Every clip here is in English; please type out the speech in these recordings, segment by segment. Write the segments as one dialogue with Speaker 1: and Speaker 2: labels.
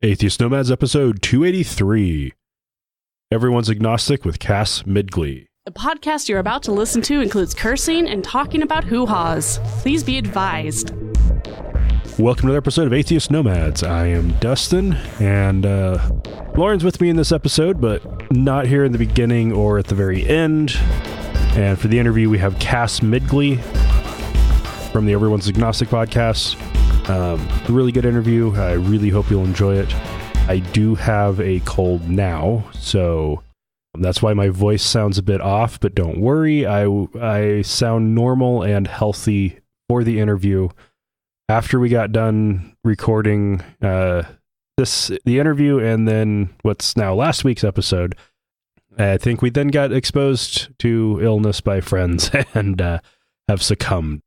Speaker 1: Atheist Nomads, episode 283. Everyone's Agnostic with Cass Midgley.
Speaker 2: The podcast you're about to listen to includes cursing and talking about hoo-haws. Please be advised.
Speaker 1: Welcome to another episode of Atheist Nomads. I am Dustin, and Lauren's with me in this episode, but not here in the beginning or at the very end. And for the interview, we have Cass Midgley from the Everyone's Agnostic podcast. Really good interview. I really hope you'll enjoy it. I do have a cold now, so that's why my voice sounds a bit off, but don't worry. I sound normal and healthy for the interview. After we got done recording the interview and then what's now last week's episode, I think we then got exposed to illness by friends and have succumbed.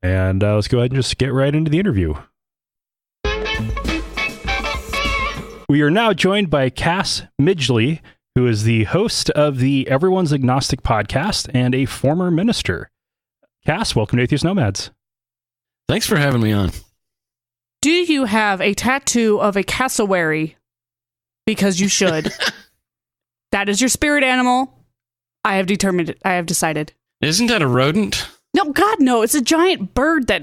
Speaker 1: And let's go ahead and just get right into the interview. We are now joined by Cass Midgley, who is the host of the Everyone's Agnostic podcast and a former minister. Cass, welcome to Atheist Nomads.
Speaker 3: Thanks for having me on.
Speaker 2: Do you have a tattoo of a cassowary? Because you should. That is your spirit animal. I have determined it. I have decided.
Speaker 3: Isn't that a rodent?
Speaker 2: No, God, no. It's a giant bird that,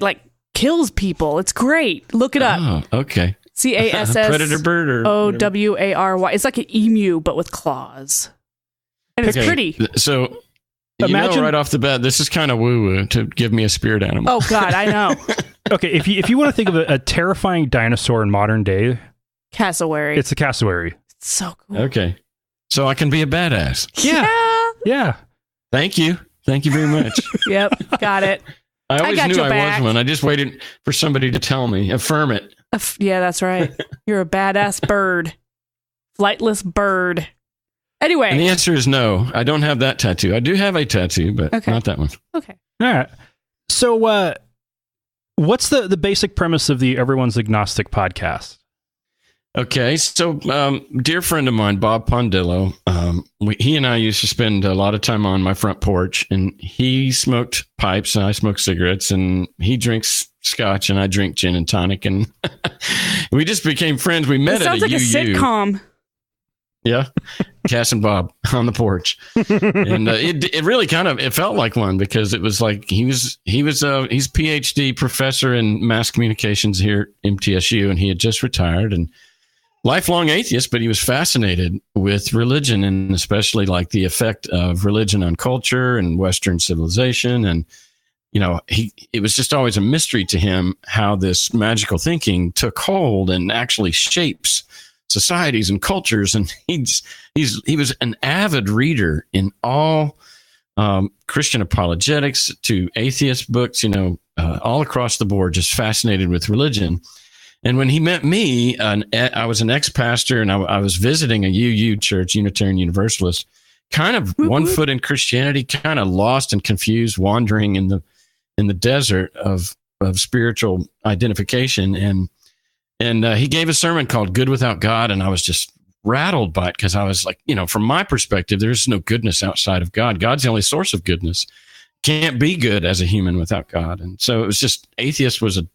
Speaker 2: kills people. It's great. Look it up.
Speaker 3: Oh, okay.
Speaker 2: Cass
Speaker 3: Predator bird or
Speaker 2: Owary. It's like an emu, but with claws. And it's pretty.
Speaker 3: So, imagine right off the bat, this is kind of woo-woo to give me a spirit animal.
Speaker 2: Oh, God, I know.
Speaker 1: Okay, if you want to think of a terrifying dinosaur in modern day,
Speaker 2: cassowary.
Speaker 1: It's a cassowary.
Speaker 2: It's so cool.
Speaker 3: Okay. So I can be a badass.
Speaker 1: Yeah.
Speaker 3: Thank you. Thank you very much.
Speaker 2: Yep, got it.
Speaker 3: I always knew I was one. I just waited for somebody to tell me, affirm it.
Speaker 2: Yeah, that's right. You're a badass bird. Flightless bird. Anyway.
Speaker 3: And the answer is no. I don't have that tattoo. I do have a tattoo, but not that one.
Speaker 2: Okay.
Speaker 1: All right. So what's the basic premise of the Everyone's Agnostic podcast?
Speaker 3: Okay, so dear friend of mine, Bob Pondillo, he and I used to spend a lot of time on my front porch, and he smoked pipes and I smoked cigarettes, and he drinks scotch and I drink gin and tonic, and we just became friends. We met at a UU.
Speaker 2: Sounds like a sitcom.
Speaker 3: Yeah, Cass and Bob on the porch, and it really it felt like one, because it was like he's PhD professor in mass communications here at MTSU, and he had just retired and lifelong atheist, but he was fascinated with religion, and especially like the effect of religion on culture and Western civilization. And, it was just always a mystery to him how this magical thinking took hold and actually shapes societies and cultures. And he was an avid reader in all Christian apologetics to atheist books, all across the board, just fascinated with religion. And when he met me, I was an ex-pastor, and I was visiting a UU church, Unitarian Universalist, kind of one foot in Christianity, kind of lost and confused, wandering in the desert of spiritual identification. And he gave a sermon called "Good Without God," and I was just rattled by it, because I was like, from my perspective, there's no goodness outside of God. God's the only source of goodness. Can't be good as a human without God. And so it was just, atheist was a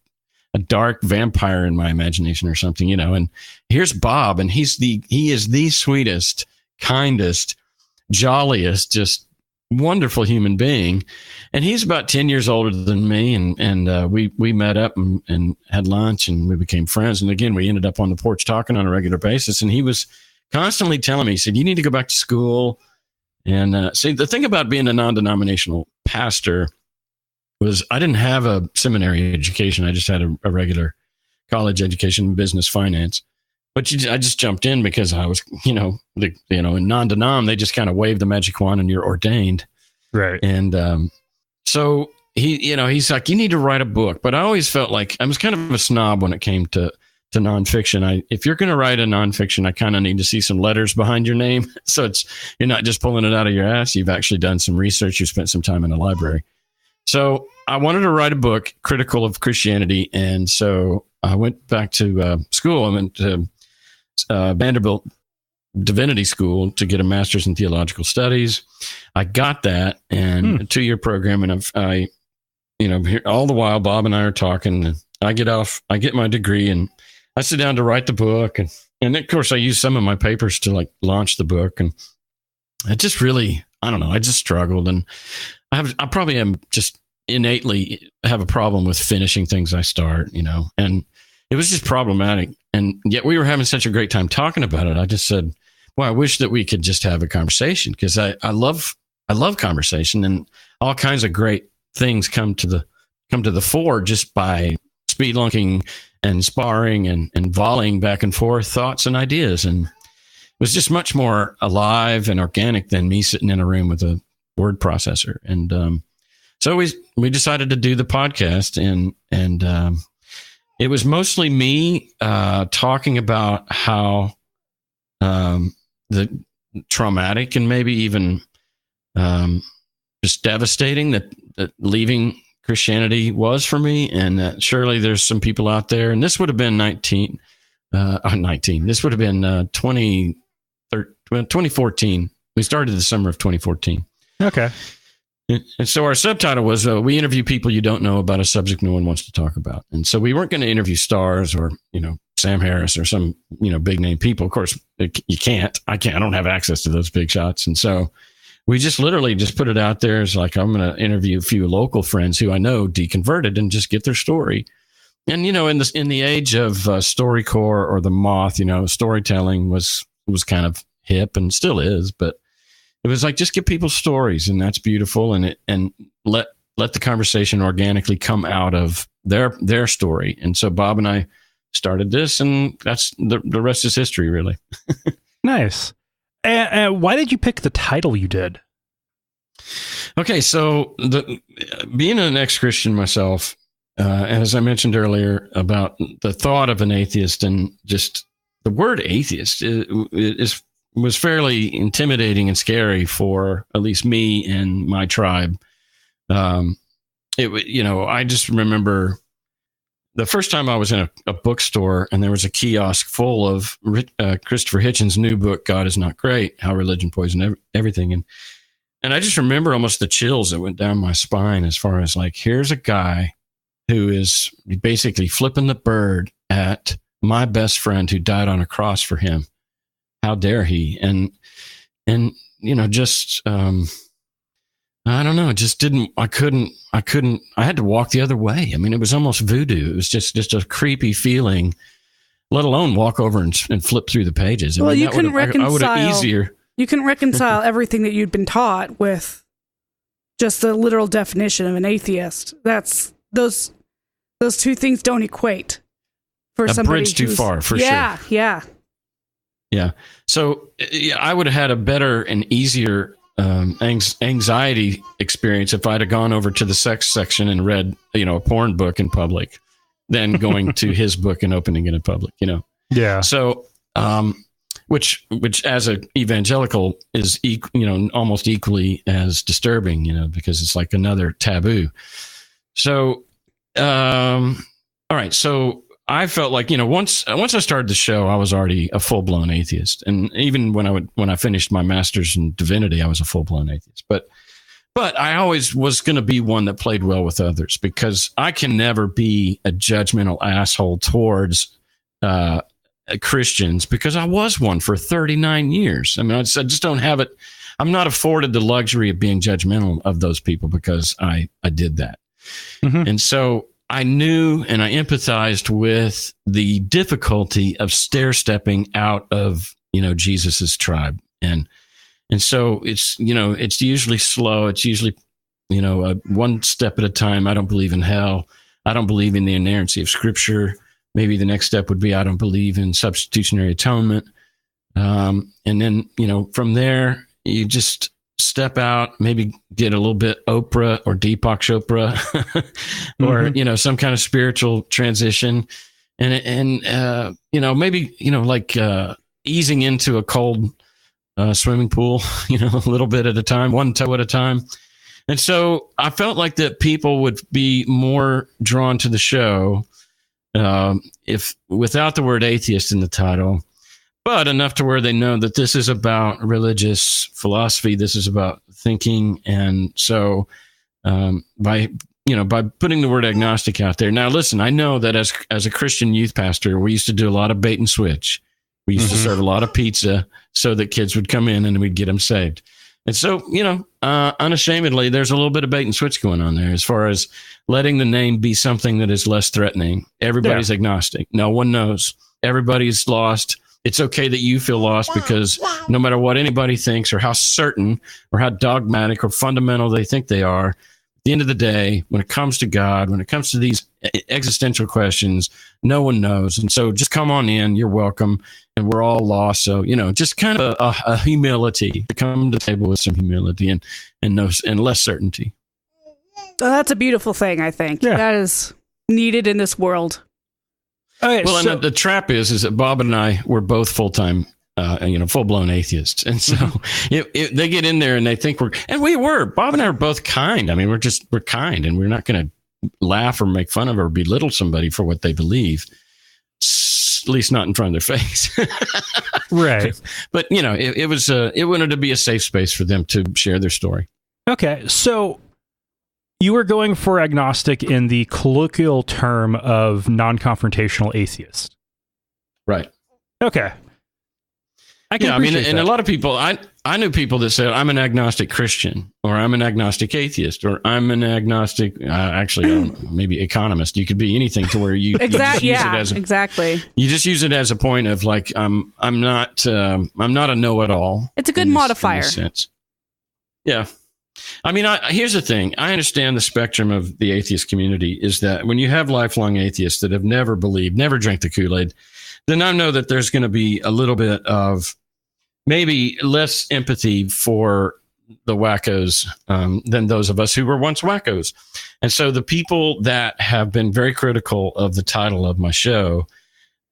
Speaker 3: dark vampire in my imagination or something, and here's Bob, and he is the sweetest, kindest, jolliest, just wonderful human being. And he's about 10 years older than me. And we met up and had lunch, and we became friends. And again, we ended up on the porch talking on a regular basis. And he was constantly telling me, he said, you need to go back to school. And see, the thing about being a non-denominational pastor was I didn't have a seminary education. I just had a regular college education in business finance. But I just jumped in because I was, in non-denom, they just kind of wave the magic wand and you're ordained.
Speaker 1: Right.
Speaker 3: And so he's like, you need to write a book. But I always felt like I was kind of a snob when it came to nonfiction. If you're going to write a nonfiction, I kind of need to see some letters behind your name. So you're not just pulling it out of your ass. You've actually done some research. You spent some time in a library. So I wanted to write a book critical of Christianity. And so I went back to school. I went to Vanderbilt Divinity School to get a master's in theological studies. I got that, and a 2-year program. And I all the while, Bob and I are talking. And I get my degree, and I sit down to write the book. And And of course, I used some of my papers to like launch the book, and I just really, I don't know, I just struggled, and I probably am just innately have a problem with finishing things I start, you know, and it was just problematic. And yet we were having such a great time talking about it. I just said, well, I wish that we could just have a conversation, because I love conversation, and all kinds of great things come to the fore just by speedlunking and sparring and volleying back and forth thoughts and ideas. And it was just much more alive and organic than me sitting in a room with a word processor. And so we decided to do the podcast, and it was mostly me talking about how the traumatic and maybe even just devastating that leaving Christianity was for me, and that surely there's some people out there, and this would have been 19. This would have been 2014. We started the summer of 2014.
Speaker 1: Okay.
Speaker 3: And so our subtitle was, we interview people you don't know about a subject no one wants to talk about. And so we weren't going to interview stars or, you know, Sam Harris or some, you know, big name people. Of course, you can't. I don't have access to those big shots. And so we just literally just put it out there as like, I'm going to interview a few local friends who I know deconverted and just get their story. And, you know, in the age of StoryCorps or the Moth, you know, storytelling was kind of hip and still is, but it was like, just give people stories, and that's beautiful. And let the conversation organically come out of their story. And so Bob and I started this, and that's the rest is history, really.
Speaker 1: Nice. And why did you pick the title you did?
Speaker 3: Okay, so being an ex-Christian myself, as I mentioned earlier about the thought of an atheist, and just the word atheist was fairly intimidating and scary for at least me and my tribe. I just remember the first time I was in a bookstore, and there was a kiosk full of Christopher Hitchens' new book, God Is Not Great, How Religion Poisoned Everything. And I just remember almost the chills that went down my spine, as far as like, here's a guy who is basically flipping the bird at my best friend who died on a cross for him. How dare he? And you know, just I don't know. It just didn't. I couldn't. I had to walk the other way. I mean, it was almost voodoo. It was just a creepy feeling. Let alone walk over and flip through the pages.
Speaker 2: Well, you can
Speaker 3: reconcile. I would have easier.
Speaker 2: You can reconcile everything that you'd been taught with just the literal definition of an atheist. That's those two things don't equate for
Speaker 3: a
Speaker 2: somebody.
Speaker 3: Bridge too far, for sure.
Speaker 2: Yeah.
Speaker 3: Yeah. So I would have had a better and easier anxiety experience if I'd have gone over to the sex section and read, you know, a porn book in public than going to his book and opening it in public, you know?
Speaker 1: Yeah.
Speaker 3: So, which as a evangelical is, almost equally as disturbing, you know, because it's like another taboo. So, all right. So, I felt like, you know, once I started the show, I was already a full-blown atheist. And even when I finished my master's in divinity, I was a full-blown atheist. But I always was going to be one that played well with others, because I can never be a judgmental asshole towards Christians, because I was one for 39 years. I mean, I just don't have it. I'm not afforded the luxury of being judgmental of those people, because I did that. Mm-hmm. And so I knew and I empathized with the difficulty of stair-stepping out of, you know, Jesus's tribe. And so it's, you know, it's usually slow. It's usually, you know, one step at a time. I don't believe in hell. I don't believe in the inerrancy of Scripture. Maybe the next step would be, I don't believe in substitutionary atonement. And then, you know, from there, you just step out, maybe get a little bit Oprah or Deepak Chopra or, you know, some kind of spiritual transition. And you know, maybe, you know, like easing into a cold swimming pool, you know, a little bit at a time, one toe at a time. And so I felt like that people would be more drawn to the show if without the word atheist in the title, but enough to where they know that this is about religious philosophy. This is about thinking. And so by putting the word agnostic out there. Now, listen, I know that as a Christian youth pastor, we used to do a lot of bait and switch. We used to serve a lot of pizza so that kids would come in and we'd get them saved. And so, unashamedly, there's a little bit of bait and switch going on there as far as letting the name be something that is less threatening. Everybody's agnostic. No one knows. Everybody's lost. It's okay that you feel lost because no matter what anybody thinks or how certain or how dogmatic or fundamental they think they are, at the end of the day, when it comes to God, when it comes to these existential questions, no one knows. And so just come on in. You're welcome. And we're all lost. So, just kind of a humility to come to the table with some humility and less certainty.
Speaker 2: Well, that's a beautiful thing, I think. Yeah. That is needed in this world.
Speaker 3: Okay, well, and the trap is that Bob and I were both full-time, full-blown atheists. And so they get in there and they think Bob and I are both kind. I mean, we're kind, and we're not going to laugh or make fun of or belittle somebody for what they believe. At least not in front of their face.
Speaker 1: Right.
Speaker 3: But, it wanted to be a safe space for them to share their story.
Speaker 1: Okay. So you were going for agnostic in the colloquial term of non-confrontational atheist.
Speaker 3: Right.
Speaker 1: Okay.
Speaker 3: And a lot of people, I knew people that said, I'm an agnostic Christian, or I'm an agnostic atheist, or I'm an agnostic, maybe economist. You could be anything to where you
Speaker 2: exactly.
Speaker 3: You just use it as a point of like, I'm not a know-it-all.
Speaker 2: It's a good modifier.
Speaker 3: In this sense. Yeah. I mean, here's the thing. I understand the spectrum of the atheist community is that when you have lifelong atheists that have never believed, never drank the Kool-Aid, then I know that there's going to be a little bit of maybe less empathy for the wackos than those of us who were once wackos. And so the people that have been very critical of the title of my show,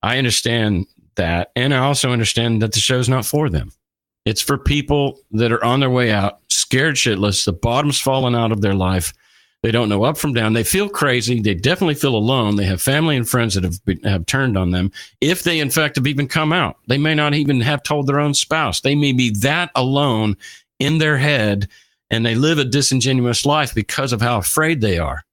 Speaker 3: I understand that. And I also understand that the show's not for them. It's for people that are on their way out, scared shitless, the bottom's fallen out of their life. They don't know up from down. They feel crazy. They definitely feel alone. They have family and friends that have turned on them. If they, in fact, have even come out, they may not even have told their own spouse. They may be that alone in their head, and they live a disingenuous life because of how afraid they are.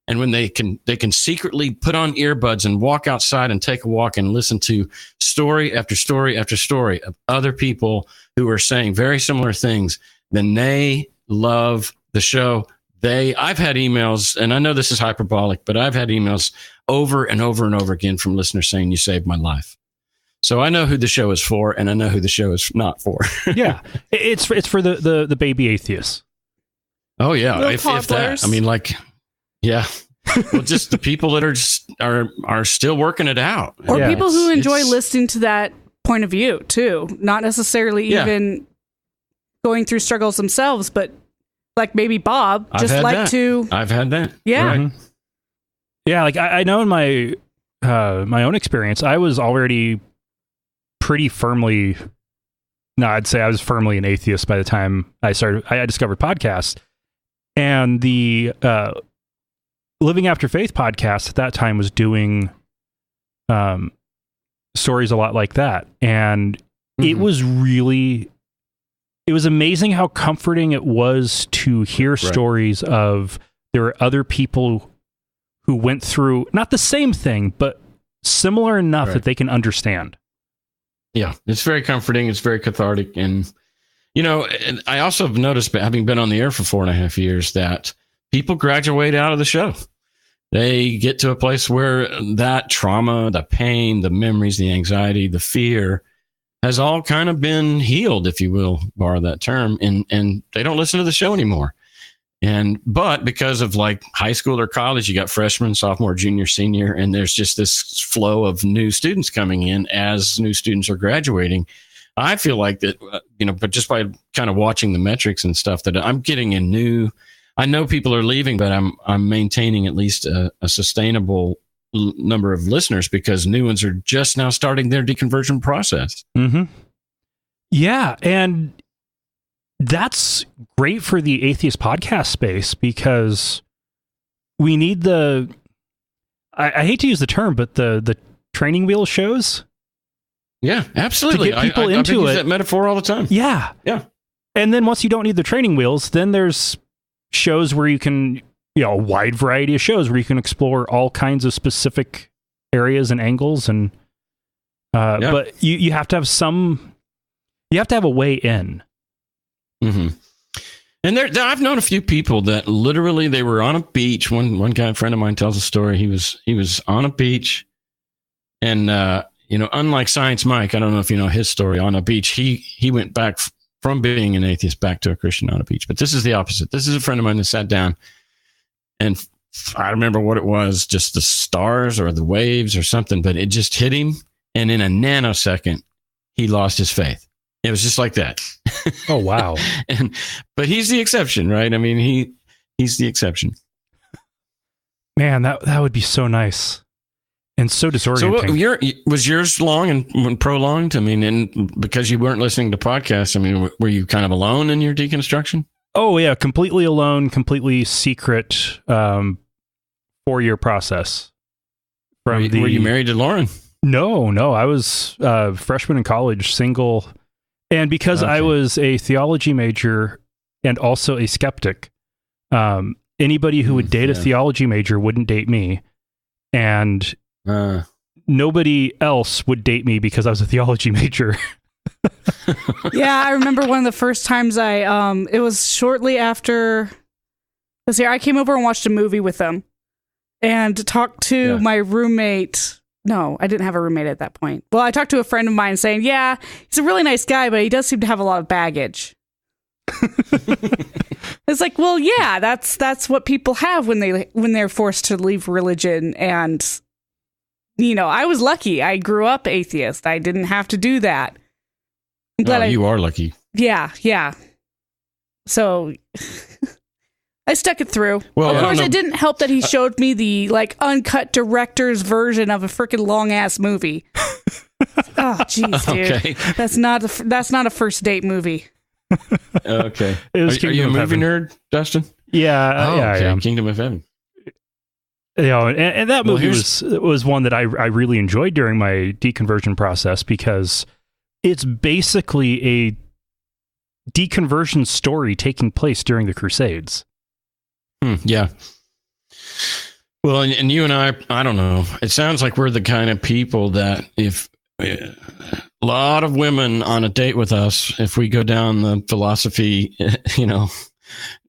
Speaker 3: And when they can secretly put on earbuds and walk outside and take a walk and listen to story after story after story of other people who are saying very similar things, then they love the show. I've had emails, and I know this is hyperbolic, but I've had emails over and over and over again from listeners saying, you saved my life. So I know who the show is for, and I know who the show is not for.
Speaker 1: Yeah. It's for the baby atheists.
Speaker 3: Oh, yeah. If that. I mean, like, yeah. Well, just the people that are still working it out.
Speaker 2: Or people who enjoy listening to that point of view, too. Not necessarily even going through struggles themselves, but like maybe Bob, I've had
Speaker 3: that.
Speaker 2: Yeah.
Speaker 3: Mm-hmm.
Speaker 1: Yeah, like I know in my own experience, I was already pretty firmly, I'd say I was firmly an atheist by the time I discovered podcasts. And the Living After Faith podcast at that time was doing stories a lot like that. And it was it was amazing how comforting it was to hear stories of there were other people who went through not the same thing, but similar enough that they can understand.
Speaker 3: Yeah, it's very comforting. It's very cathartic. And, I also have noticed, having been on the air for 4.5 years, that people graduate out of the show. They get to a place where that trauma, the pain, the memories, the anxiety, the fear has all kind of been healed, if you will, borrow that term, and they don't listen to the show anymore. But because of like high school or college, you got freshman, sophomore, junior, senior, and there's just this flow of new students coming in as new students are graduating. I feel like that, but just by kind of watching the metrics and stuff, that I'm getting I know people are leaving, but I'm maintaining at least a sustainable number of listeners because new ones are just now starting their deconversion process.
Speaker 1: Mm-hmm. Yeah. And that's great for the atheist podcast space because we need I hate to use the term, but the training wheel shows.
Speaker 3: Yeah, absolutely.
Speaker 1: To get people into
Speaker 3: I use that metaphor all the time.
Speaker 1: Yeah.
Speaker 3: Yeah.
Speaker 1: And then once you don't need the training wheels, then there's shows where you can, a wide variety of shows where you can explore all kinds of specific areas and angles. And But you have to have you have to have a way in.
Speaker 3: Mm-hmm. And I've known a few people that literally they were on a beach. One guy, a friend of mine, tells a story. He was on a beach, and unlike Science Mike, I don't know if you know his story. On a beach, he went back from being an atheist back to a Christian on a beach. But this is the opposite. This is a friend of mine that sat down, and I remember what it was, just the stars or the waves or something, but it just hit him, and in a nanosecond, he lost his faith. It was just like that.
Speaker 1: Oh, wow.
Speaker 3: But he's the exception, right? I mean, he's the exception.
Speaker 1: Man, that would be so nice and so disorienting.
Speaker 3: So was yours long and prolonged? I mean, and because you weren't listening to podcasts, I mean, were you kind of alone in your deconstruction?
Speaker 1: Oh, yeah. Completely alone, completely secret 4-year process.
Speaker 3: Were you married to Lauren?
Speaker 1: No. I was a freshman in college, single. And because I was a theology major and also a skeptic, anybody who would date a theology major wouldn't date me. And nobody else would date me because I was a theology major.
Speaker 2: Yeah, I remember one of the first times it was shortly after, I came over and watched a movie with them and talked to my roommate. No, I didn't have a roommate at that point. Well, I talked to a friend of mine saying, yeah, he's a really nice guy, but he does seem to have a lot of baggage. It's like, well, yeah, that's what people have when they're forced to leave religion. And, I was lucky. I grew up atheist. I didn't have to do that.
Speaker 3: You are lucky.
Speaker 2: Yeah. So I stuck it through.
Speaker 3: Well,
Speaker 2: of course, it didn't help that he showed me the uncut director's version of a freaking long ass movie. Oh, jeez, dude. Okay. That's not a first date movie.
Speaker 3: Okay. Are you a movie nerd, Dustin?
Speaker 1: Yeah.
Speaker 3: Oh,
Speaker 1: yeah,
Speaker 3: okay.
Speaker 1: I am.
Speaker 3: Kingdom of Heaven.
Speaker 1: And that movie was one that I really enjoyed during my deconversion process because it's basically a deconversion story taking place during the Crusades.
Speaker 3: Yeah. Well, and you and I don't know. It sounds like we're the kind of people that if a lot of women on a date with us, if we go down the philosophy,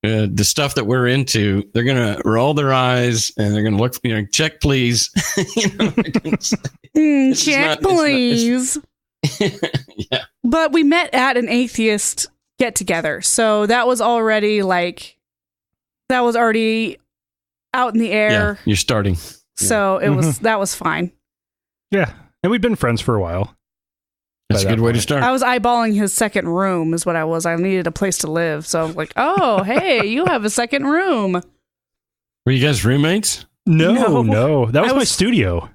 Speaker 3: the stuff that we're into, they're going to roll their eyes and they're going to look, check, please.
Speaker 2: Check, please.
Speaker 3: Yeah.
Speaker 2: But we met at an atheist get together. So that was already out in the air.
Speaker 3: Yeah, you're starting.
Speaker 2: So it was, that was fine.
Speaker 1: Yeah. And we'd been friends for a while.
Speaker 3: That's a good way to start.
Speaker 2: I was eyeballing his second room is what I was. I needed a place to live. So I'm like, oh, hey, you have a second room.
Speaker 3: Were you guys roommates?
Speaker 1: No. That was my studio.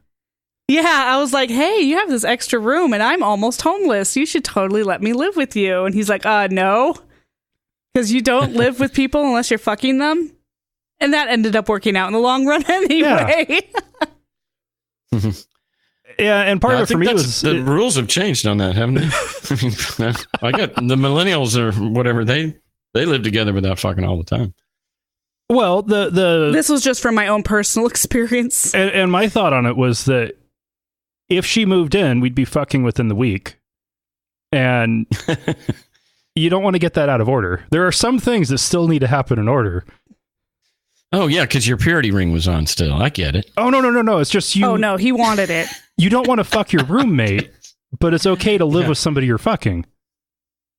Speaker 2: Yeah. I was like, hey, you have this extra room and I'm almost homeless. You should totally let me live with you. And he's like, no, because you don't live with people unless you're fucking them. And that ended up working out in the long run anyway.
Speaker 1: Yeah. Yeah, and part of it for me was
Speaker 3: the rules have changed on that, haven't they? I got the millennials or whatever. They live together without fucking all the time.
Speaker 1: Well,
Speaker 2: this was just from my own personal experience.
Speaker 1: And my thought on it was that if she moved in, we'd be fucking within the week, and you don't want to get that out of order. There are some things that still need to happen in order.
Speaker 3: Oh, yeah, because your purity ring was on still. I get it.
Speaker 1: Oh, no. It's just you.
Speaker 2: Oh, no, he wanted it.
Speaker 1: You don't want to fuck your roommate, but it's okay to live with somebody you're fucking.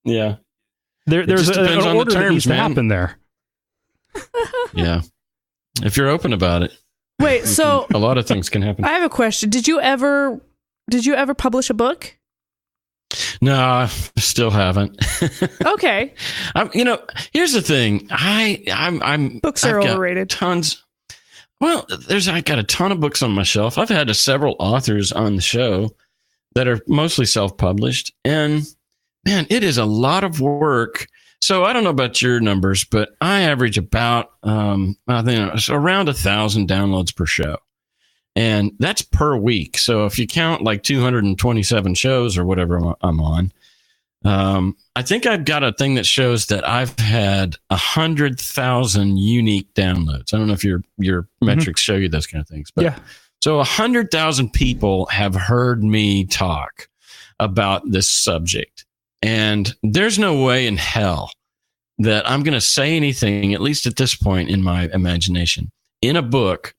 Speaker 3: Yeah.
Speaker 1: There's an order that needs to happen there.
Speaker 3: Yeah. If you're open about it.
Speaker 2: Wait, so...
Speaker 3: a lot of things can happen.
Speaker 2: I have a question. Did you ever publish a book?
Speaker 3: No, I still haven't.
Speaker 2: Okay.
Speaker 3: Here's the thing. I'm
Speaker 2: books are overrated.
Speaker 3: Tons. Well, I got a ton of books on my shelf. I've had several authors on the show that are mostly self-published, and man, it is a lot of work. So I don't know about your numbers, but I average about I think it's around 1,000 downloads per show. And that's per week. So if you count like 227 shows or whatever I'm on, I think I've got a thing that shows that I've had 100,000 unique downloads. I don't know if your metrics show you those kind of things, but
Speaker 1: yeah.
Speaker 3: So 100,000 people have heard me talk about this subject. And there's no way in hell that I'm going to say anything, at least at this point in my imagination, in a book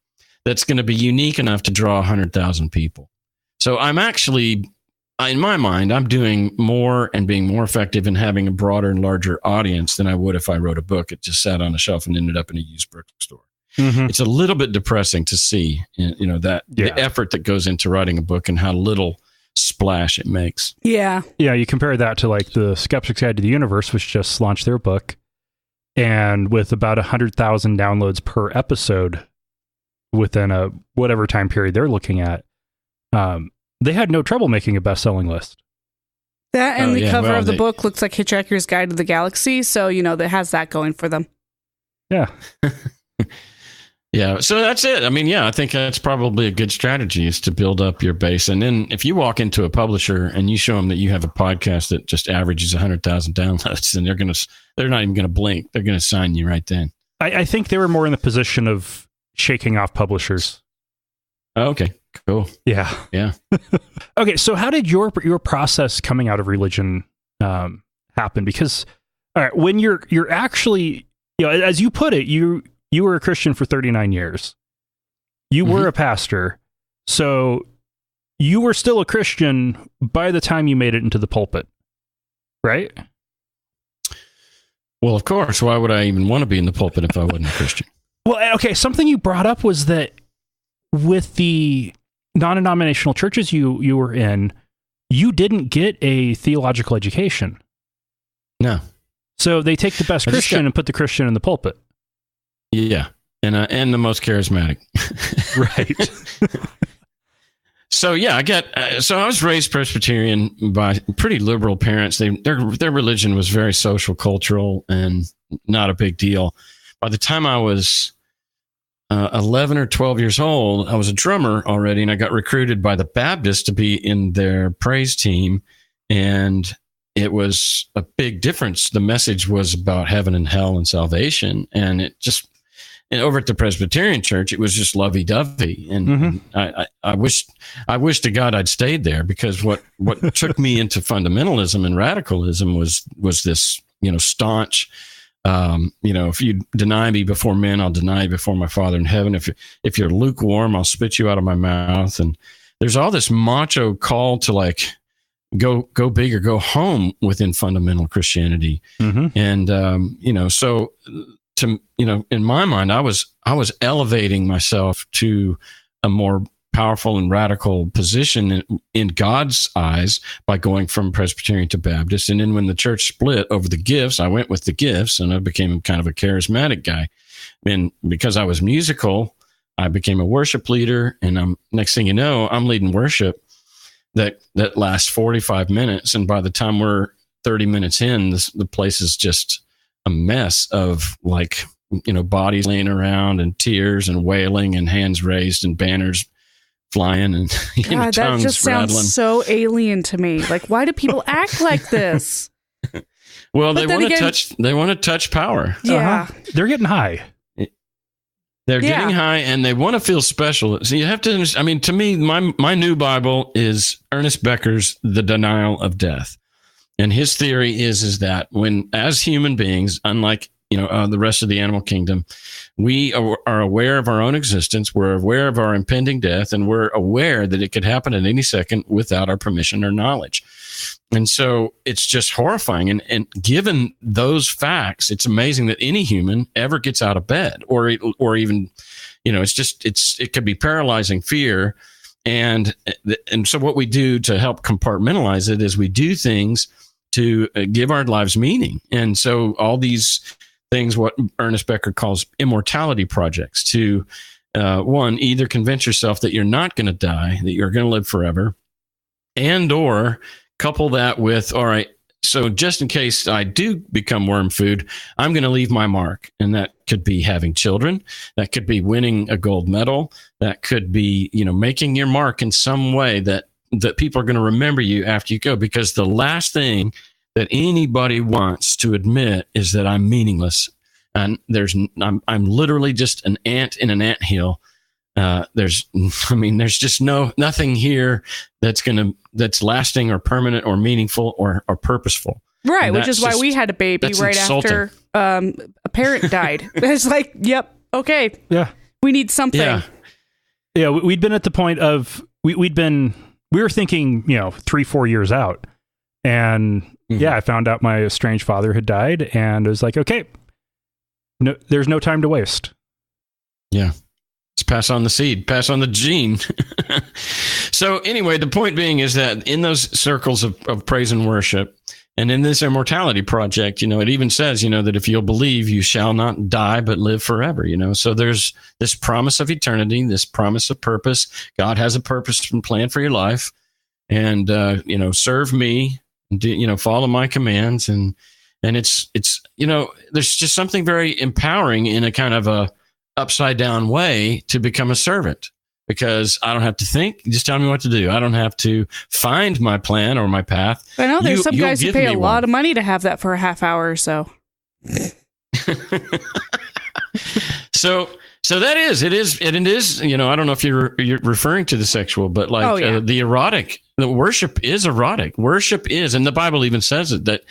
Speaker 3: that's going to be unique enough to draw 100,000 people. So I'm actually, in my mind, I'm doing more and being more effective in having a broader and larger audience than I would if I wrote a book. It just sat on a shelf and ended up in a used bookstore. Mm-hmm. It's a little bit depressing to see, that the effort that goes into writing a book and how little splash it makes.
Speaker 2: Yeah.
Speaker 1: Yeah, you compare that to like the Skeptic's Guide to the Universe, which just launched their book, and with about 100,000 downloads per episode within a whatever time period they're looking at, they had no trouble making a best-selling list.
Speaker 2: That and the cover of the book looks like Hitchhiker's Guide to the Galaxy, so that has that going for them.
Speaker 1: Yeah.
Speaker 3: Yeah, so that's it. I mean, I think that's probably a good strategy, is to build up your base. And then if you walk into a publisher and you show them that you have a podcast that just averages 100,000 downloads, then they're not even going to blink. They're going to sign you right then.
Speaker 1: I think they were more in the position of shaking off publishers.
Speaker 3: Oh, okay, cool.
Speaker 1: Yeah. Okay, so how did your process coming out of religion happen? Because, all right, when you're actually, as you put it, you were a Christian for 39 years. You were a pastor. So you were still a Christian by the time you made it into the pulpit, right?
Speaker 3: Well, of course. Why would I even want to be in the pulpit if I wasn't a Christian?
Speaker 1: Well, okay. Something you brought up was that with the non-denominational churches you were in, you didn't get a theological education.
Speaker 3: No.
Speaker 1: So they take the best Christian and put the Christian in the pulpit.
Speaker 3: Yeah, and the most charismatic.
Speaker 1: Right.
Speaker 3: So I was raised Presbyterian by pretty liberal parents. Their religion was very social, cultural, and not a big deal. By the time I was 11 or 12 years old, I was a drummer already, and I got recruited by the Baptists to be in their praise team, and it was a big difference. The message was about heaven and hell and salvation, and and over at the Presbyterian church, it was just lovey-dovey. And I wish to God I'd stayed there, because what took me into fundamentalism and radicalism was this, staunch, if you deny me before men, I'll deny you before my Father in heaven. If you're lukewarm, I'll spit you out of my mouth. And there's all this macho call to like, go big or go home within fundamental Christianity. And, so in my mind, I was elevating myself to a more powerful and radical position in God's eyes by going from Presbyterian to Baptist. And then when the church split over the gifts, I went with the gifts, and I became kind of a charismatic guy. And because I was musical, I became a worship leader. And next thing you know, I'm leading worship that lasts 45 minutes. And by the time we're 30 minutes in, the place is just a mess of bodies laying around and tears and wailing and hands raised and banners flying and
Speaker 2: God,
Speaker 3: tongues
Speaker 2: that just
Speaker 3: rattling.
Speaker 2: Sounds so alien to me. Like, why do people act like this?
Speaker 3: Well, they want to touch power.
Speaker 2: Yeah.
Speaker 1: They're getting high.
Speaker 3: They're getting high, and they want to feel special. So you have to understand, I mean, to me, my new Bible is Ernest Becker's The Denial of Death. And his theory is that when, as human beings, unlike the rest of the animal kingdom, we are aware of our own existence, we're aware of our impending death, and we're aware that it could happen at any second without our permission or knowledge. And so it's just horrifying. And given those facts, it's amazing that any human ever gets out of bed, or even, it could be paralyzing fear. And so what we do to help compartmentalize it is we do things to give our lives meaning. And so all these things, what Ernest Becker calls immortality projects, to one, either convince yourself that you're not going to die, that you're going to live forever, and or couple that with, all right, so just in case I do become worm food, I'm going to leave my mark. And that could be having children. That could be winning a gold medal. That could be, making your mark in some way that people are going to remember you after you go. Because the last thing that anybody wants to admit is that I'm meaningless. And I'm literally just an ant in an anthill there's just nothing here that's lasting or permanent or meaningful or purposeful.
Speaker 2: Right, which is why we had a baby right after a parent died. It's like, yep, okay,
Speaker 1: yeah,
Speaker 2: we need something.
Speaker 1: Yeah, we'd been at the point of we were thinking, 3-4 years out, and I found out my estranged father had died, and it was like, okay, no, there's no time to waste.
Speaker 3: Yeah. Let's pass on the seed, pass on the gene. So anyway, the point being is that in those circles of praise and worship, and in this immortality project, it even says, that if you'll believe, you shall not die, but live forever, So there's this promise of eternity, this promise of purpose. God has a purpose and plan for your life, and, serve me, follow my commands. And it's, there's just something very empowering in a kind of a upside down way to become a servant, because I don't have to think. Just tell me what to do. I don't have to find my plan or my path.
Speaker 2: I know there's some guys who pay a lot of money to have that for a half hour or so.
Speaker 3: So that is, it is, I don't know if you're referring to the sexual, but the erotic, the worship is erotic. Worship is, and the Bible even says it, that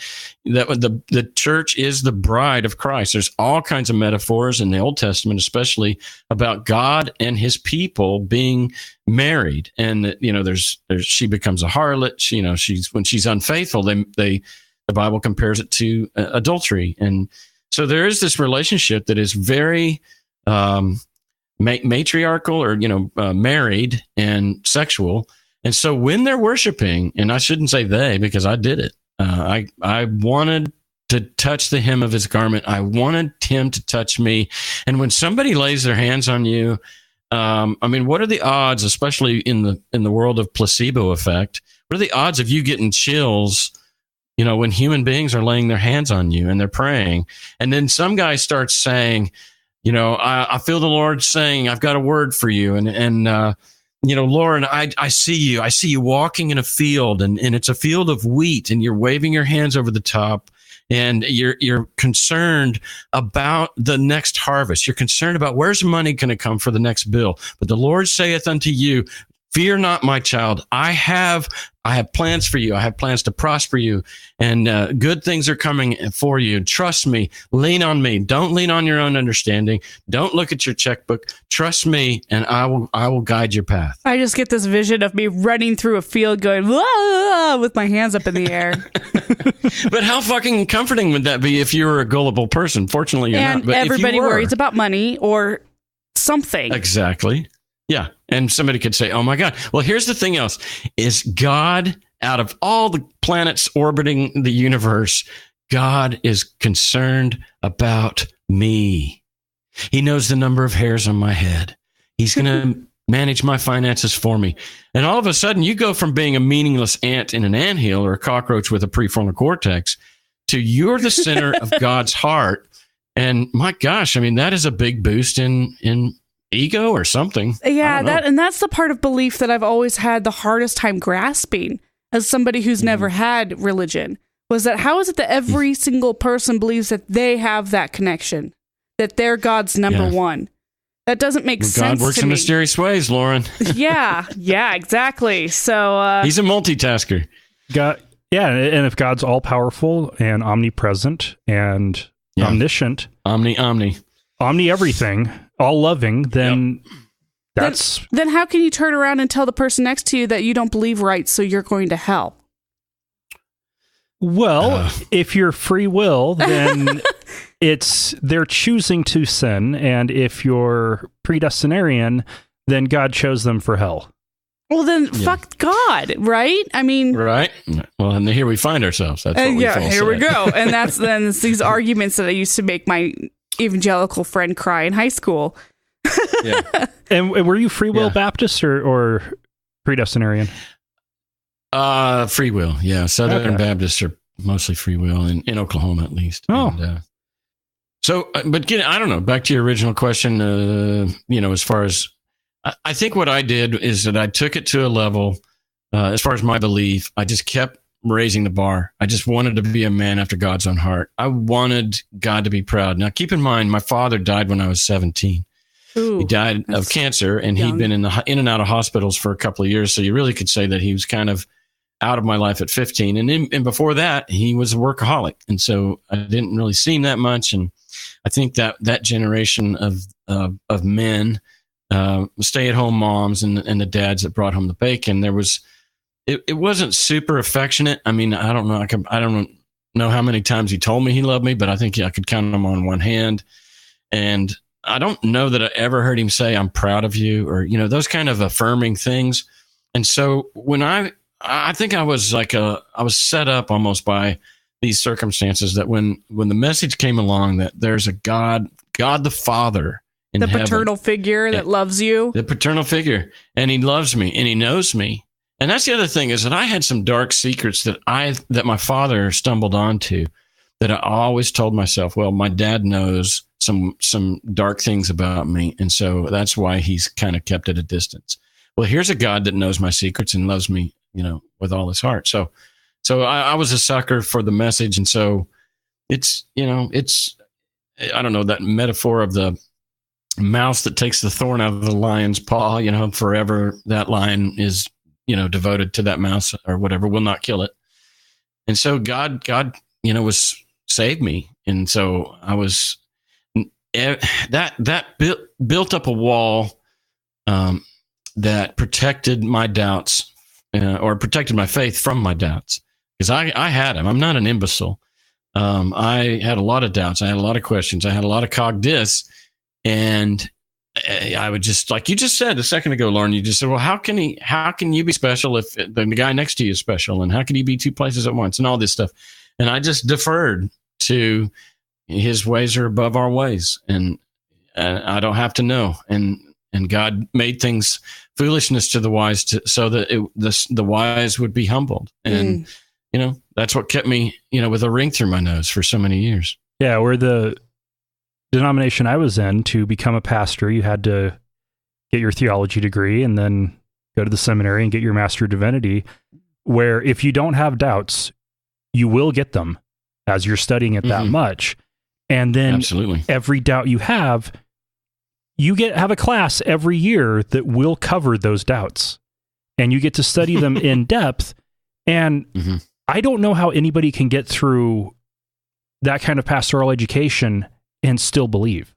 Speaker 3: the church is the bride of Christ. There's all kinds of metaphors in the Old Testament, especially about God and his people being married. And, there's she becomes a harlot. When she's unfaithful, the Bible compares it to adultery. And so there is this relationship that is very, matriarchal or, married and sexual. And so when they're worshiping, and I shouldn't say they, because I did it, I wanted to touch the hem of his garment. I wanted him to touch me. And when somebody lays their hands on you, what are the odds, especially in the world of placebo effect, what are the odds of you getting chills, when human beings are laying their hands on you and they're praying? And then some guy starts saying, I feel the Lord saying, I've got a word for you. And Lauren, I see you walking in a field, and it's a field of wheat, and you're waving your hands over the top, and you're concerned about the next harvest. You're concerned about where's money going to come for the next bill. But the Lord saith unto you, fear not, my child. I have plans for you. I have plans to prosper you, and good things are coming for you. Trust me. Lean on me. Don't lean on your own understanding. Don't look at your checkbook. Trust me, and I will guide your path.
Speaker 2: I just get this vision of me running through a field going, "Whoa," with my hands up in the air.
Speaker 3: But how fucking comforting would that be if you were a gullible person? Fortunately, you're not. But
Speaker 2: everybody worries about money or something.
Speaker 3: Exactly. Yeah. And somebody could say, oh my God. Well, here's the thing else is God, out of all the planets orbiting the universe, God is concerned about me. He knows the number of hairs on my head. He's going to manage my finances for me. And all of a sudden you go from being a meaningless ant in an anthill or a cockroach with a prefrontal cortex to you're the center of God's heart. And my gosh, that is a big boost in ego or something.
Speaker 2: Yeah, that's the part of belief that I've always had the hardest time grasping as somebody who's never had religion, was that how is it that every single person believes that they have that connection, that they're God's number one? That doesn't make sense to me.
Speaker 3: God works in mysterious ways, Lauren.
Speaker 2: Yeah, exactly. So
Speaker 3: he's a multitasker.
Speaker 1: God, and if God's all powerful and omnipresent and omniscient, omni everything, all loving, then then how can you turn around and tell the person next to you that you don't believe right, so you're going to hell? Well, if you're free will, then they're choosing to sin, and if you're predestinarian, then God chose them for hell.
Speaker 2: Well, then fuck God, right?
Speaker 3: Right. Well, and here we find ourselves. That's what
Speaker 2: here we go. And that's these arguments that I used to make my evangelical friend cry in high school.
Speaker 1: Yeah. And were you free will Baptist or predestinarian?
Speaker 3: Free will. Yeah. Southern Baptists are mostly free will in Oklahoma, at least.
Speaker 1: Oh.
Speaker 3: And, but I don't know, back to your original question, as far as, I think what I did is that I took it to a level, as far as my belief, I just kept raising the bar. I just wanted to be a man after God's own heart. I wanted God to be proud. Now, keep in mind, my father died when I was 17.
Speaker 2: Ooh,
Speaker 3: he died of cancer, and
Speaker 2: young.
Speaker 3: he'd been in and out of hospitals for a couple of years. So you really could say that he was kind of out of my life at 15. And before that, he was a workaholic. And so I didn't really see him that much. And I think that generation of men, stay-at-home moms and the dads that brought home the bacon, it wasn't super affectionate. I mean, I don't know. I don't know how many times he told me he loved me, but I think I could count them on one hand. And I don't know that I ever heard him say, "I'm proud of you," or, those kind of affirming things. And so when I think I was I was set up almost by these circumstances that when the message came along that there's a God the Father in
Speaker 2: the
Speaker 3: heaven,
Speaker 2: paternal figure that loves you,
Speaker 3: the paternal figure, and he loves me and he knows me. And that's the other thing, is that I had some dark secrets that my father stumbled onto, that I always told myself, well, my dad knows some dark things about me, and so that's why he's kind of kept at a distance. Well, here's a God that knows my secrets and loves me, with all his heart. So I was a sucker for the message, and so it's I don't know, that metaphor of the mouse that takes the thorn out of the lion's paw. Forever that lion is devoted to that mouse or whatever, will not kill it. And so God, was saved me. And so I was, that built up a wall, that protected my doubts, or protected my faith from my doubts. Because I had them. I'm not an imbecile. I had a lot of doubts. I had a lot of questions. I had a lot of cog dis. And I would just, like you just said a second ago, Lauren, you just said, well, how can you be special if the guy next to you is special? And how can he be two places at once and all this stuff? And I just deferred to his ways are above our ways. And I don't have to know. And God made things foolishness to the wise so that the wise would be humbled. And, that's what kept me, with a ring through my nose for so many years.
Speaker 1: Yeah. Where the denomination I was in, to become a pastor, you had to get your theology degree and then go to the seminary and get your Master of Divinity, where if you don't have doubts, you will get them as you're studying it that much. And then
Speaker 3: absolutely, every
Speaker 1: doubt you have a class every year that will cover those doubts, and you get to study them in depth. And I don't know how anybody can get through that kind of pastoral education and still believe.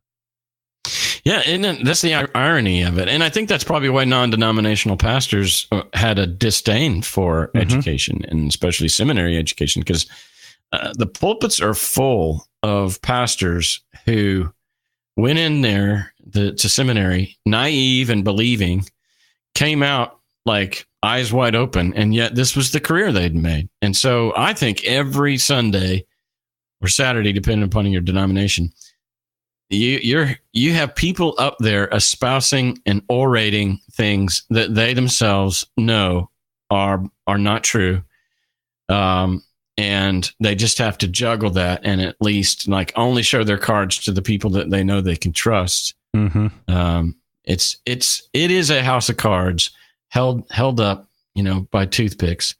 Speaker 3: Yeah, and that's the irony of it. And I think that's probably why non-denominational pastors had a disdain for education, and especially seminary education, because the pulpits are full of pastors who went in there to seminary, naive and believing, came out like eyes wide open, and yet this was the career they'd made. And so I think every Sunday or Saturday, depending upon your denomination, you have people up there espousing and orating things that they themselves know are not true, and they just have to juggle that and at least only show their cards to the people that they know they can trust. It is a house of cards held up, by toothpicks,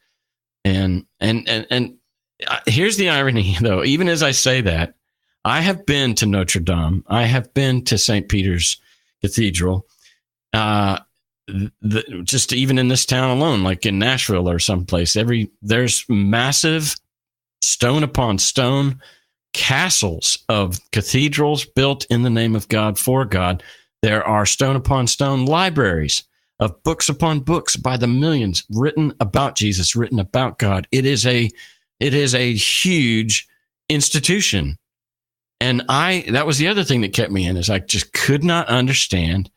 Speaker 3: and here's the irony, though. Even as I say that, I have been to Notre Dame. I have been to St. Peter's Cathedral. Just even in this town alone, like in Nashville or someplace, there's massive stone upon stone castles of cathedrals built in the name of God for God. There are stone upon stone libraries of books upon books by the millions written about Jesus, written about God. It is a huge institution. And that was the other thing that kept me in, is I just could not understand,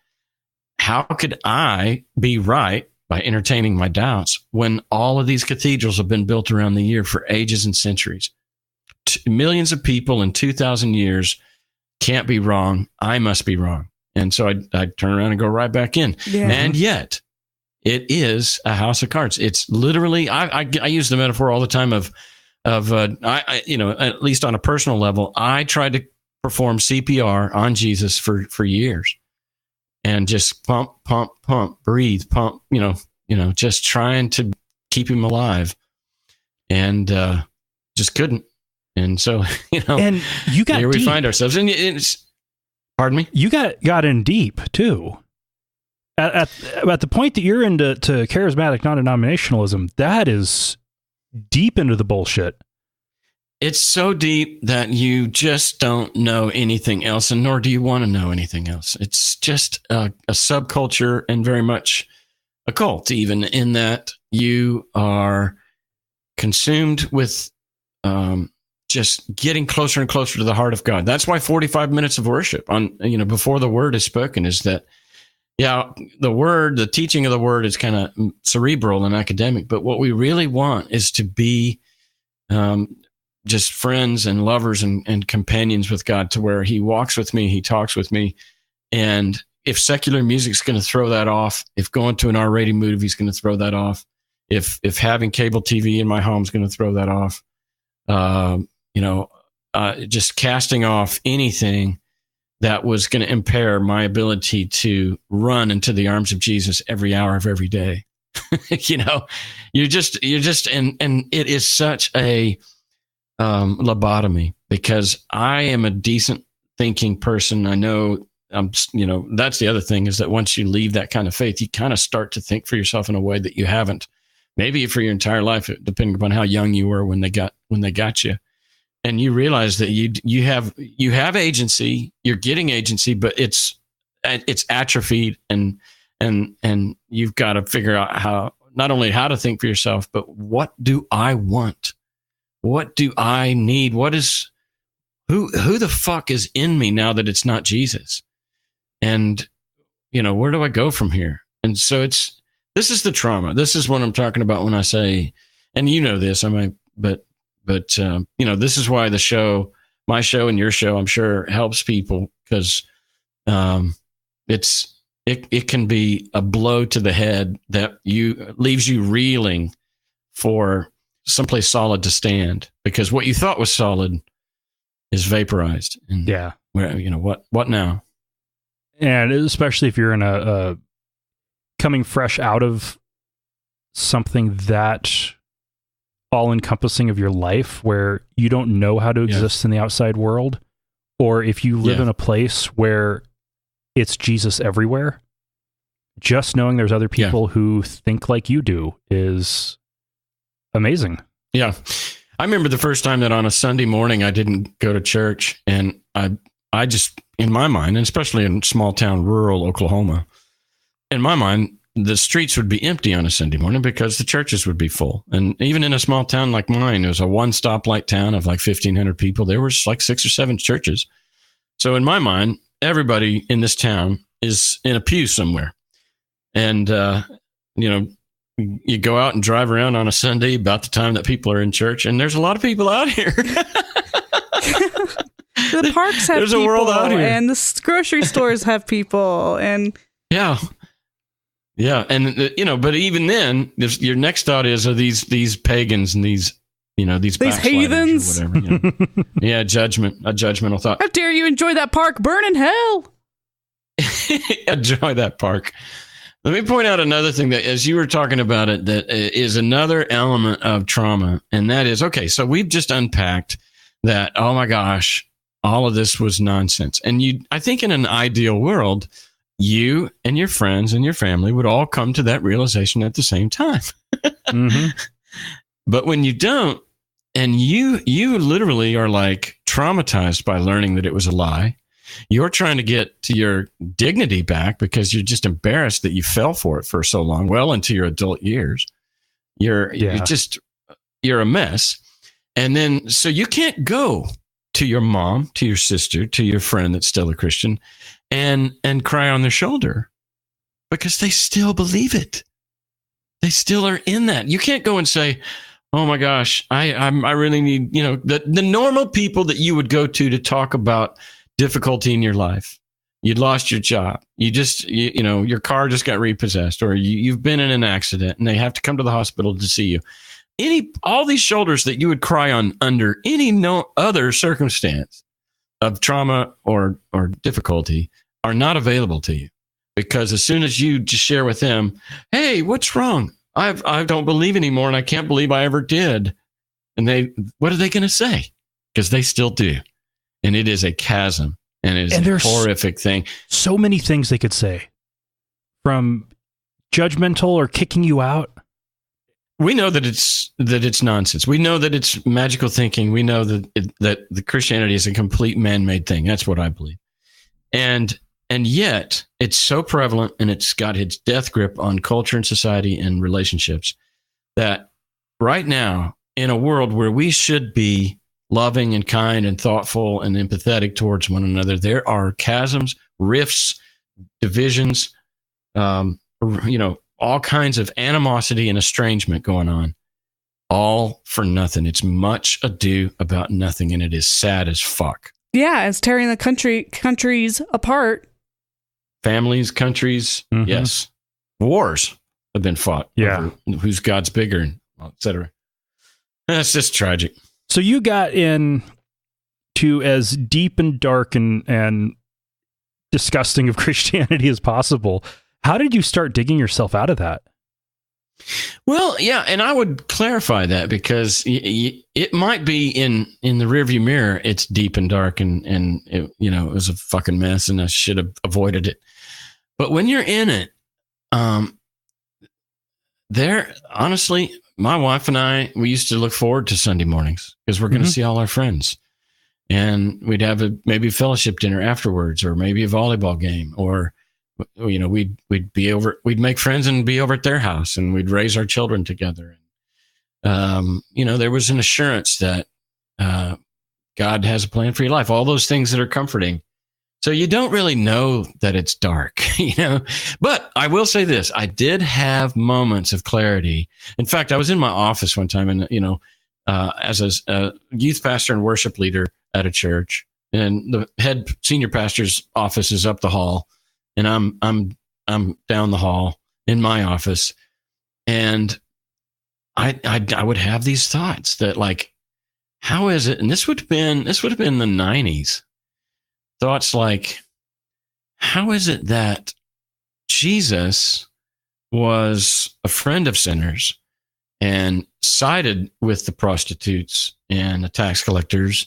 Speaker 3: how could I be right by entertaining my doubts when all of these cathedrals have been built around the year for ages and centuries? Millions of people in 2,000 years can't be wrong. I must be wrong. And so I turn around and go right back in. Yeah. And yet it is a house of cards. It's literally, I use the metaphor all the time of at least on a personal level, I tried to perform CPR on Jesus for years, and just pump, breathe, pump, just trying to keep him alive, and just couldn't. And so,
Speaker 1: and you got
Speaker 3: here
Speaker 1: deep.
Speaker 3: We find ourselves, and Pardon me?
Speaker 1: You got in deep too. At the point that you're into charismatic non-denominationalism, that is deep into the bullshit.
Speaker 3: It's so deep that you just don't know anything else, and nor do you want to know anything else. It's just a subculture and very much a cult, even in that you are consumed with just getting closer and closer to the heart of God. That's why 45 minutes of worship before the word is spoken is that, the teaching of the word is kind of cerebral and academic, but what we really want is to be just friends and lovers and companions with God, to where he walks with me, he talks with me. And if secular music's going to throw that off, if going to an R-rated movie is going to throw that off, if having cable TV in my home is going to throw that off, just casting off anything that was going to impair my ability to run into the arms of Jesus every hour of every day. You're just, and it is such a lobotomy, because I am a decent thinking person. I know that's the other thing, is that once you leave that kind of faith, you kind of start to think for yourself in a way that you haven't, maybe for your entire life, depending upon how young you were when they got you. And you realize that you have agency, you're getting agency, but it's atrophied, and you've got to figure out not only how to think for yourself, but what do I want? What do I need? Who the fuck is in me now that it's not Jesus? And, where do I go from here? And so this is the trauma. This is what I'm talking about when I say, and this, but this is why my show and your show, I'm sure, helps people, because it can be a blow to the head that leaves you reeling for someplace solid to stand, because what you thought was solid is vaporized. And what now?
Speaker 1: And especially if you're in a coming fresh out of something that all-encompassing of your life, where you don't know how to exist in the outside world, or if you live in a place where it's Jesus everywhere, just knowing there's other people who think like you do is amazing. Yeah.
Speaker 3: I remember the first time that on a Sunday morning I didn't go to church, and I just, in my mind, and especially in small town, rural Oklahoma, in my mind, the streets would be empty on a Sunday morning because the churches would be full. And even in a small town like mine, it was a one stoplight town of like 1,500 people. There was like 6 or 7 churches. So in my mind, everybody in this town is in a pew somewhere. And, you go out and drive around on a Sunday about the time that people are in church, and there's a lot of people out here.
Speaker 2: The parks have
Speaker 3: there's
Speaker 2: people,
Speaker 3: a world out here.
Speaker 2: And the grocery stores have people, and
Speaker 3: yeah, and but even then, your next thought are these pagans and these
Speaker 2: heathens,
Speaker 3: or whatever. A judgmental thought.
Speaker 2: How dare you enjoy that park? Burn in hell.
Speaker 3: Enjoy that park. Let me point out another thing that, as you were talking about it, that is another element of trauma, and that is, okay, so we've just unpacked that, oh my gosh, all of this was nonsense. And I think in an ideal world, you and your friends and your family would all come to that realization at the same time.
Speaker 1: Mm-hmm.
Speaker 3: But when you don't, and you literally are like traumatized by learning that it was a lie, you're trying to get to your dignity back because you're just embarrassed that you fell for it for so long, well into your adult years. You're a mess. And then, so you can't go to your mom, to your sister, to your friend that's still a Christian and cry on their shoulder, because they still believe it. They still are in that. You can't go and say, oh my gosh, I really need, the normal people that you would go to talk about difficulty in your life. You'd lost your job. You just, your car just got repossessed, or you've been in an accident and they have to come to the hospital to see you. All these shoulders that you would cry on under any other circumstance of trauma or difficulty are not available to you, because as soon as you just share with them, hey, what's wrong? I don't believe anymore, and I can't believe I ever did. And what are they going to say? Because they still do. And it is a chasm. and it is a horrific thing.
Speaker 1: So many things they could say, from judgmental or kicking you out.
Speaker 3: We know that it's nonsense. We know that it's magical thinking. We know that the Christianity is a complete man-made thing. That's what I believe. And yet it's so prevalent, and it's got its death grip on culture and society and relationships, that right now, in a world where we should be loving and kind and thoughtful and empathetic towards one another, there are chasms, rifts, divisions, all kinds of animosity and estrangement going on, all for nothing. It's much ado about nothing, and it is sad as fuck.
Speaker 2: Yeah, it's tearing the countries apart.
Speaker 3: Families, countries, yes. Wars have been fought.
Speaker 1: Yeah.
Speaker 3: Over whose God's bigger, and et cetera. That's just tragic.
Speaker 1: So you got in to as deep and dark and disgusting of Christianity as possible. How did you start digging yourself out of that?
Speaker 3: Well, yeah, and I would clarify that, because it might be in the rearview mirror, it's deep and dark, and it, it was a fucking mess, and I should have avoided it. But when you're in it, honestly, my wife and I, we used to look forward to Sunday mornings, because we're going to see all our friends, and we'd have maybe fellowship dinner afterwards, or maybe a volleyball game, or we'd make friends and be over at their house, and we'd raise our children together. And, there was an assurance that God has a plan for your life, all those things that are comforting. So you don't really know that it's dark, but I will say this. I did have moments of clarity. In fact, I was in my office one time, and, as a youth pastor and worship leader at a church, and the head senior pastor's office is up the hall. And I'm down the hall in my office, and I would have these thoughts that, like, how is it? And this would have been the 90s. Thoughts like, how is it that Jesus was a friend of sinners and sided with the prostitutes and the tax collectors,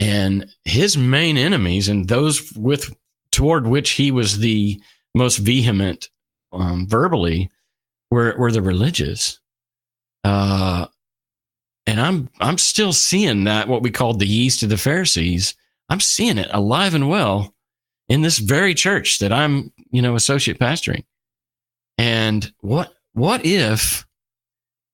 Speaker 3: and his main enemies and those toward which he was the most vehement verbally were the religious. And I'm still seeing that, what we called the yeast of the Pharisees. I'm seeing it alive and well in this very church that I'm, associate pastoring. And what if,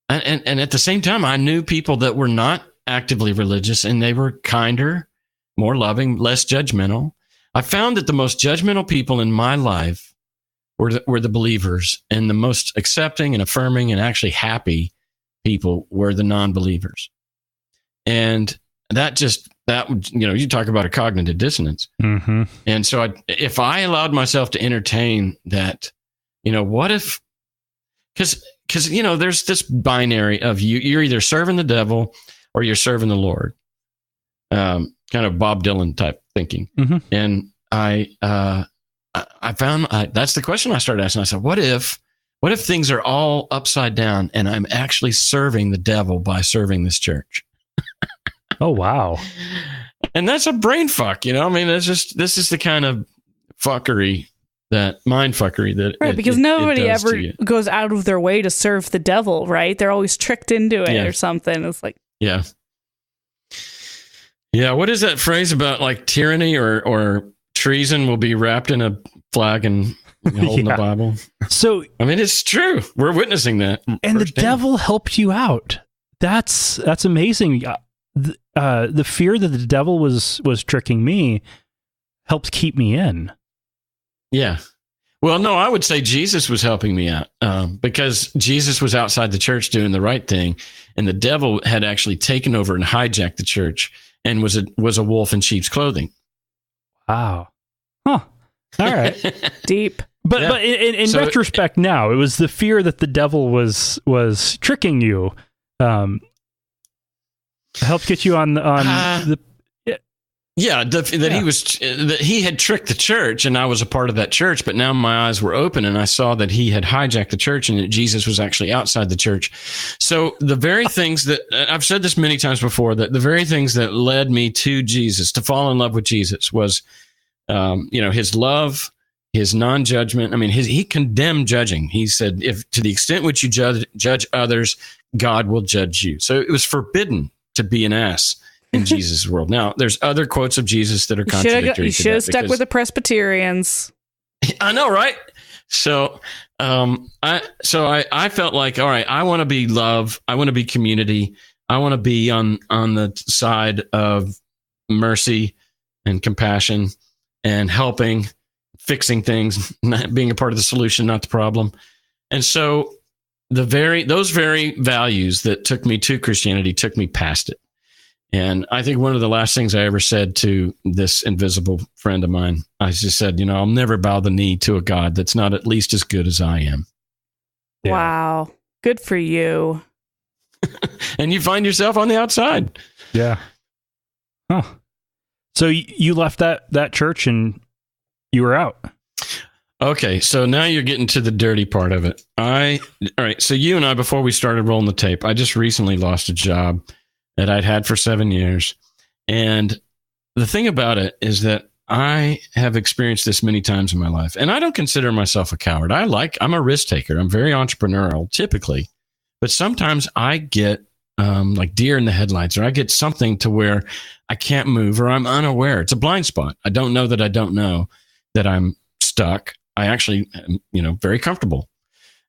Speaker 3: and at the same time, I knew people that were not actively religious, and they were kinder, more loving, less judgmental. I found that the most judgmental people in my life were the believers, and the most accepting and affirming and actually happy people were the non-believers. And you talk about a cognitive dissonance.
Speaker 1: Mm-hmm.
Speaker 3: And so if I allowed myself to entertain that, what if, because there's this binary of you're either serving the devil or you're serving the Lord. Kind of Bob Dylan type thinking.
Speaker 1: Mm-hmm.
Speaker 3: And I found that's the question I started asking. I said, what if things are all upside down, and I'm actually serving the devil by serving this church?
Speaker 1: Oh, wow.
Speaker 3: And that's a brain fuck, this is the kind of mind fuckery that.
Speaker 2: Right. Because nobody ever goes out of their way to serve the devil, right? They're always tricked into it or something. It's like,
Speaker 3: yeah. Yeah, what is that phrase about, like, tyranny or treason will be wrapped in a flag and holding the Bible?
Speaker 1: So,
Speaker 3: it's true. We're witnessing that.
Speaker 1: And the devil helped you out. That's amazing. The fear that the devil was tricking me helped keep me in.
Speaker 3: Yeah. Well, no, I would say Jesus was helping me out, because Jesus was outside the church doing the right thing, and the devil had actually taken over and hijacked the church, and was a wolf in sheep's clothing.
Speaker 1: Wow. Huh. All right.
Speaker 2: Deep.
Speaker 1: But in retrospect now, it was the fear that the devil was tricking you, helped get you on the.
Speaker 3: Yeah, that he had tricked the church, and I was a part of that church. But now my eyes were open, and I saw that he had hijacked the church, and that Jesus was actually outside the church. So the very things that I've said this many times before, that the very things that led me to Jesus, to fall in love with Jesus, was his love, his non-judgment. I mean, he condemned judging. He said, if to the extent which you judge others, God will judge you. So it was forbidden to be an ass in Jesus' world. Now, there's other quotes of Jesus that are contradictory.
Speaker 2: You should have stuck with the Presbyterians.
Speaker 3: I know, right? So, I felt like, all right, I want to be love. I want to be community. I want to be on the side of mercy and compassion and helping, fixing things, not being a part of the solution, not the problem. And so those very values that took me to Christianity took me past it. And I think one of the last things I ever said to this invisible friend of mine, I just said, I'll never bow the knee to a God that's not at least as good as I am.
Speaker 2: Yeah. Wow. Good for you.
Speaker 3: And you find yourself on the outside.
Speaker 1: Yeah. Huh. So you left that church and you were out.
Speaker 3: Okay. So now you're getting to the dirty part of it. All right. So you and I, before we started rolling the tape, I just recently lost a job that I'd had for 7 years. And the thing about it is that I have experienced this many times in my life, and I don't consider myself a coward. I'm a risk taker. I'm very entrepreneurial typically, but sometimes I get like deer in the headlights, or I get something to where I can't move, or I'm unaware. It's a blind spot. I don't know that I'm stuck. I actually am, very comfortable.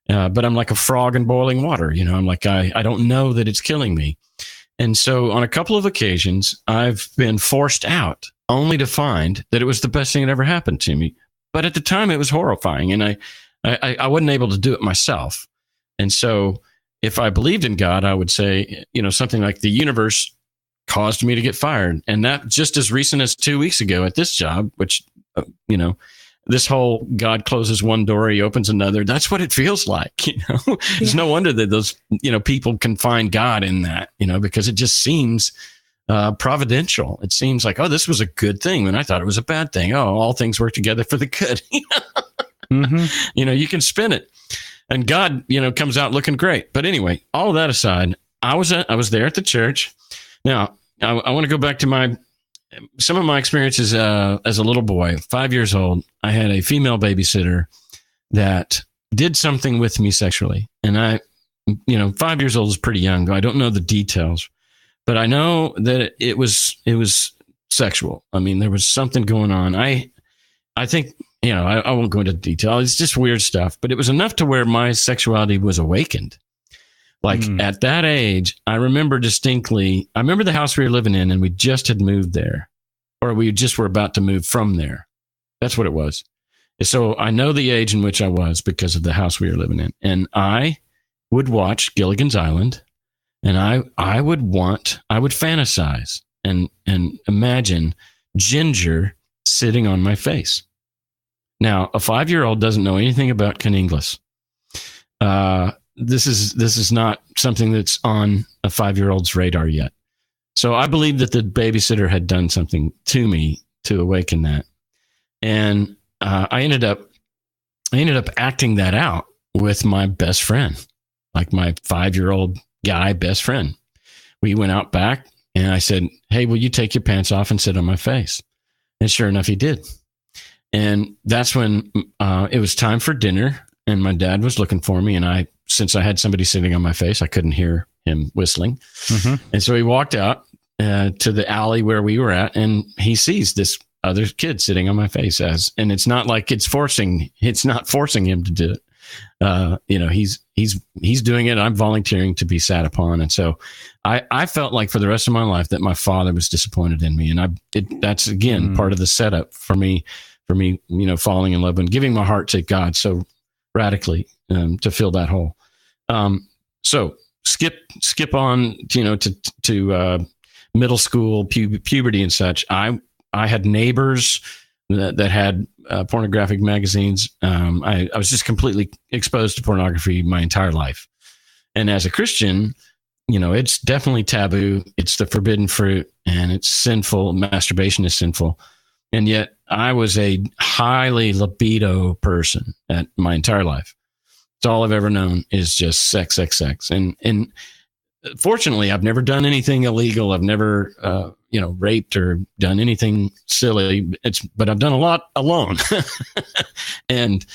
Speaker 3: But I'm like a frog in boiling water. I'm like, I don't know that it's killing me. And so on a couple of occasions, I've been forced out only to find that it was the best thing that ever happened to me. But at the time, it was horrifying, and I wasn't able to do it myself. And so if I believed in God, I would say, something like the universe caused me to get fired. And that just as recent as 2 weeks ago at this job, which, this whole God closes one door, he opens another. That's what it feels like. It's no wonder that those, people can find God in that, because it just seems providential. It seems like, oh, this was a good thing when I thought it was a bad thing. Oh, all things work together for the good.
Speaker 1: Mm-hmm.
Speaker 3: You can spin it, and God, comes out looking great. But anyway, all of that aside, I was there at the church. Now, I want to go back to some of my experiences as a little boy, 5 years old. I had a female babysitter that did something with me sexually. And 5 years old is pretty young. I don't know the details, but I know that it was sexual. I mean, there was something going on. I think, I won't go into detail. It's just weird stuff, but it was enough to where my sexuality was awakened. Like at that age, I remember distinctly, the house we were living in, and we just had moved there, or we just were about to move from there. That's what it was. So I know the age in which I was because of the house we were living in. And I would watch Gilligan's Island, and I would fantasize and imagine Ginger sitting on my face. Now, a 5-year-old doesn't know anything about Caninglis. This is not something that's on a 5-year-old's radar yet. So I believe that the babysitter had done something to me to awaken that. And I ended up acting that out with my best friend, like my 5-year-old guy best friend. We went out back, and I said, "Hey, will you take your pants off and sit on my face?" And sure enough, he did. And that's when it was time for dinner, and my dad was looking for me, and since I had somebody sitting on my face, I couldn't hear him whistling. Mm-hmm. And so he walked out to the alley where we were at, and he sees this other kid sitting on my face and it's not like it's not forcing him to do it. He's doing it. I'm volunteering to be sat upon. And so I felt like for the rest of my life that my father was disappointed in me. And that's again, part of the setup for me, falling in love and giving my heart to God so radically, to fill that hole. So skip on, to middle school, puberty and such. I had neighbors that had pornographic magazines. I was just completely exposed to pornography my entire life. And as a Christian, it's definitely taboo. It's the forbidden fruit, and it's sinful. Masturbation is sinful. And yet I was a highly libido person at my entire life. It's all I've ever known is just sex. And fortunately, I've never done anything illegal. I've never, raped or done anything silly. But I've done a lot alone. and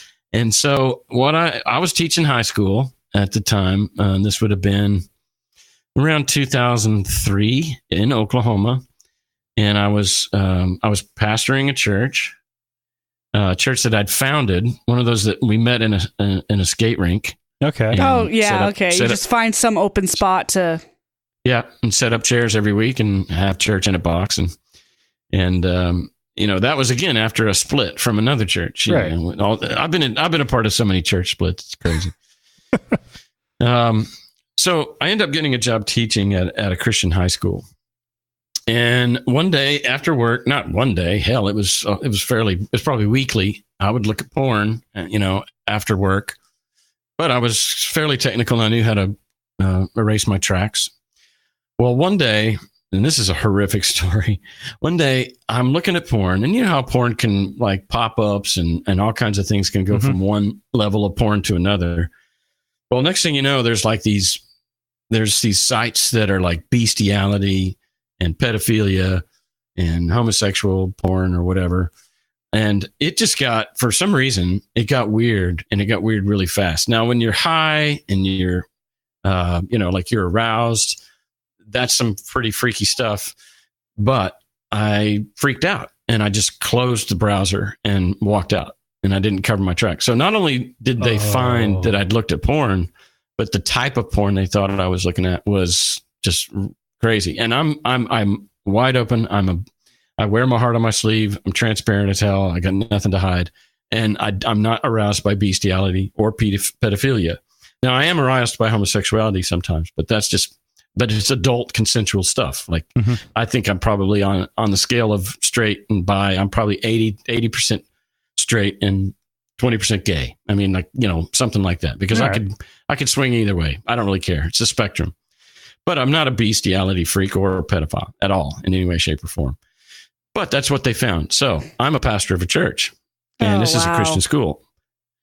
Speaker 3: so what I was teaching high school at the time. This would have been around 2003 in Oklahoma, and I was pastoring a church that I'd founded. One of those that we met in a skate rink.
Speaker 1: Okay.
Speaker 2: Oh yeah. Okay. You just find some open spot to.
Speaker 3: Yeah, and set up chairs every week and have church in a box, and that was again after a split from another church.
Speaker 1: Right.
Speaker 3: I've been a part of so many church splits. It's crazy. So I ended up getting a job teaching at a Christian high school. And one day after work, not one day, hell, it was probably weekly. I would look at porn, after work, but I was fairly technical. And I knew how to erase my tracks. Well, one day, and this is a horrific story. One day I'm looking at porn, and you know how porn can like pop-ups and all kinds of things can go from one level of porn to another. Well, next thing you know, there's these sites that are like bestiality and pedophilia and homosexual porn or whatever. And it just for some reason, it got weird, and it got weird really fast. Now, when you're high and you're, you're aroused, that's some pretty freaky stuff. But I freaked out, and I just closed the browser and walked out, and I didn't cover my tracks. So not only did they find that I'd looked at porn, but the type of porn they thought I was looking at was just crazy. And I'm wide open. I wear my heart on my sleeve. I'm transparent as hell. I got nothing to hide. And I'm not aroused by bestiality or pedophilia. Now, I am aroused by homosexuality sometimes, but it's adult consensual stuff. Like, I think I'm probably on the scale of straight and bi. I'm probably 80% straight and 20% gay. I mean, something like that, because I could swing either way. I don't really care. It's a spectrum, but I'm not a bestiality freak or a pedophile at all in any way, shape, or form. But that's what they found. So I'm a pastor of a church, and this is a Christian school.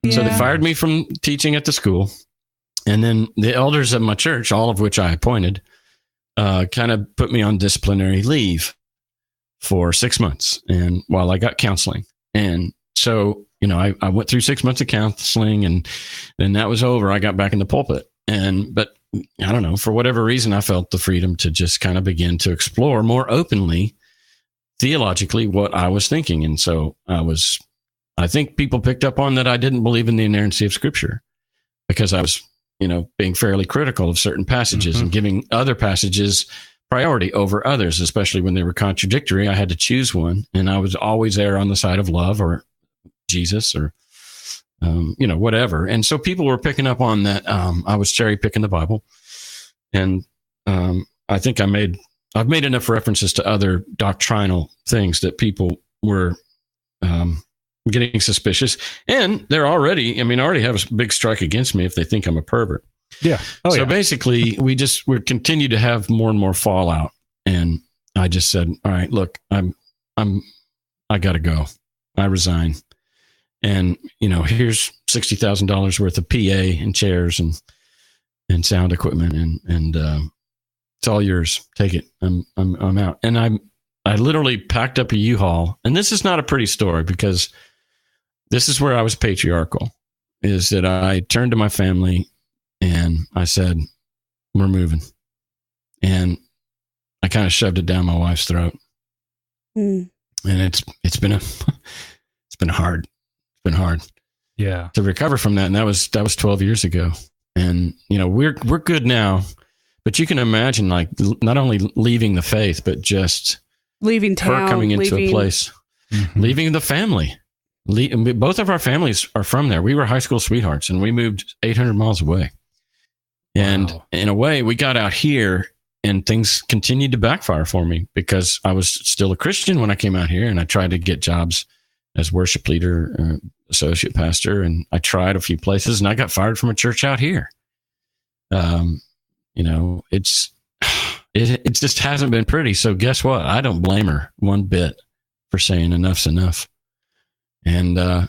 Speaker 3: Yeah. So they fired me from teaching at the school. And then the elders of my church, all of which I appointed, kind of put me on disciplinary leave for 6 months, and while I got counseling. And so, I went through 6 months of counseling, and then that was over. I got back in the pulpit. But I don't know, for whatever reason, I felt the freedom to just kind of begin to explore more openly, theologically, what I was thinking. And so I think people picked up on that I didn't believe in the inerrancy of Scripture, because I was, being fairly critical of certain passages and giving other passages priority over others, especially when they were contradictory. I had to choose one, and I was always there on the side of love or Jesus or, whatever. And so people were picking up on that. I was cherry picking the Bible, and I think I've made enough references to other doctrinal things that people were getting suspicious, and I already have a big strike against me if they think I'm a pervert.
Speaker 1: Yeah.
Speaker 3: Basically, we continue to have more and more fallout, and I just said, all right, look, I got to go. I resign. And, here's $60,000 worth of PA and chairs and sound equipment, and it's all yours. Take it. I'm out. And I literally packed up a U-Haul, and this is not a pretty story, because this is where I was patriarchal, is that I turned to my family and I said, we're moving. And I kind of shoved it down my wife's throat. And it's been hard. It's been hard.
Speaker 1: Yeah.
Speaker 3: To recover from that. And that was 12 years ago. And, we're good now, but you can imagine, like, not only leaving the faith, but just
Speaker 2: leaving town,
Speaker 3: her coming into a place, leaving the family. Both of our families are from there. We were high school sweethearts, and we moved 800 miles away. And in a way, we got out here, and things continued to backfire for me, because I was still a Christian when I came out here, and I tried to get jobs as worship leader, associate pastor, and I tried a few places, and I got fired from a church out here. It just hasn't been pretty. So guess what? I don't blame her one bit for saying enough's enough. And,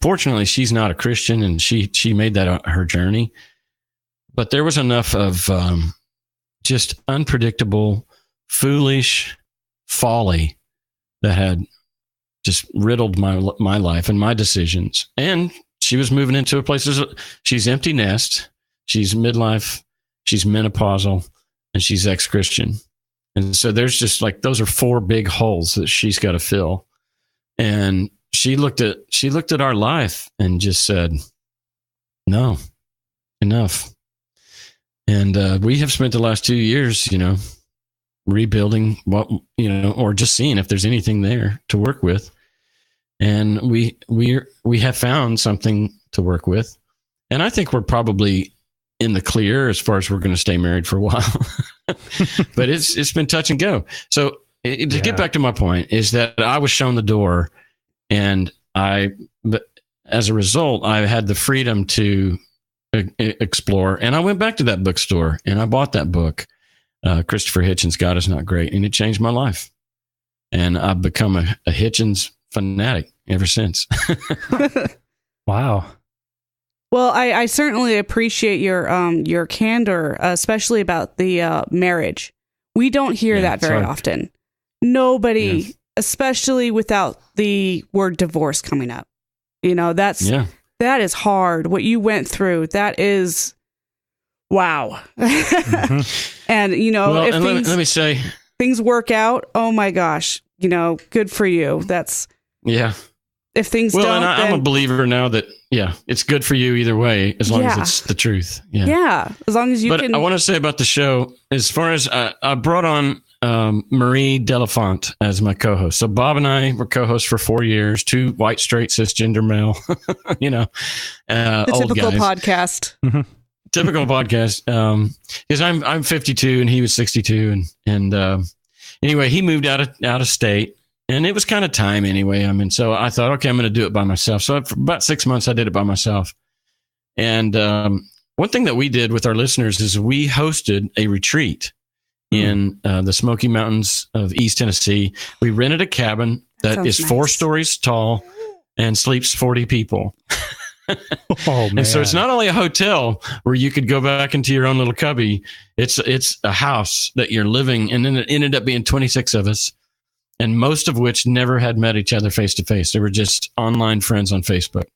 Speaker 3: fortunately she's not a Christian, and she made that her journey. But there was enough of just unpredictable, foolish folly that had just riddled my life and my decisions. And she was moving into a place. She's empty nest. She's midlife. She's menopausal, and she's ex-Christian. And so there's just like, those are 4 big holes that she's got to fill. And she looked at our life and just said, no, enough. And we have spent the last 2 years, rebuilding or just seeing if there's anything there to work with. And we have found something to work with. And I think we're probably in the clear as far as we're going to stay married for a while. But it's been touch and go. So to get back to my point is that I was shown the door, and but as a result, I had the freedom to explore. And I went back to that bookstore and I bought that book, Christopher Hitchens' God Is Not Great. And it changed my life. And I've become a Hitchens fanatic ever since.
Speaker 1: Wow.
Speaker 2: Well, I certainly appreciate your candor, especially about the marriage. We don't hear that very often. Nobody, especially without the word divorce coming up. That is hard. What you went through, that is, wow. Mm-hmm. And,
Speaker 3: let me say,
Speaker 2: things work out, oh my gosh, good for you. That's, if things don't.
Speaker 3: And I'm a believer now that, it's good for you either way, as long as it's the truth.
Speaker 2: Yeah. As long as you can.
Speaker 3: But I want to say about the show, as far as I brought on Marie Delafont as my co-host. So Bob and I were co-hosts for 4 years, 2 white, straight, cisgender male,
Speaker 2: the
Speaker 3: old
Speaker 2: typical
Speaker 3: guys.
Speaker 2: Podcast.
Speaker 1: Mm-hmm.
Speaker 3: Typical podcast. Because I'm 52 and he was 62. And anyway, he moved out of state. And it was kind of time anyway. So I thought, okay, I'm going to do it by myself. So for about 6 months, I did it by myself. And one thing that we did with our listeners is we hosted a retreat in the Smoky Mountains of East Tennessee. We rented a cabin that is nice. 4 stories tall and sleeps 40 people.
Speaker 1: Oh, man.
Speaker 3: And so it's not only a hotel where you could go back into your own little cubby. It's a house that you're living. And then it ended up being 26 of us. And most of which never had met each other face to face. They were just online friends on Facebook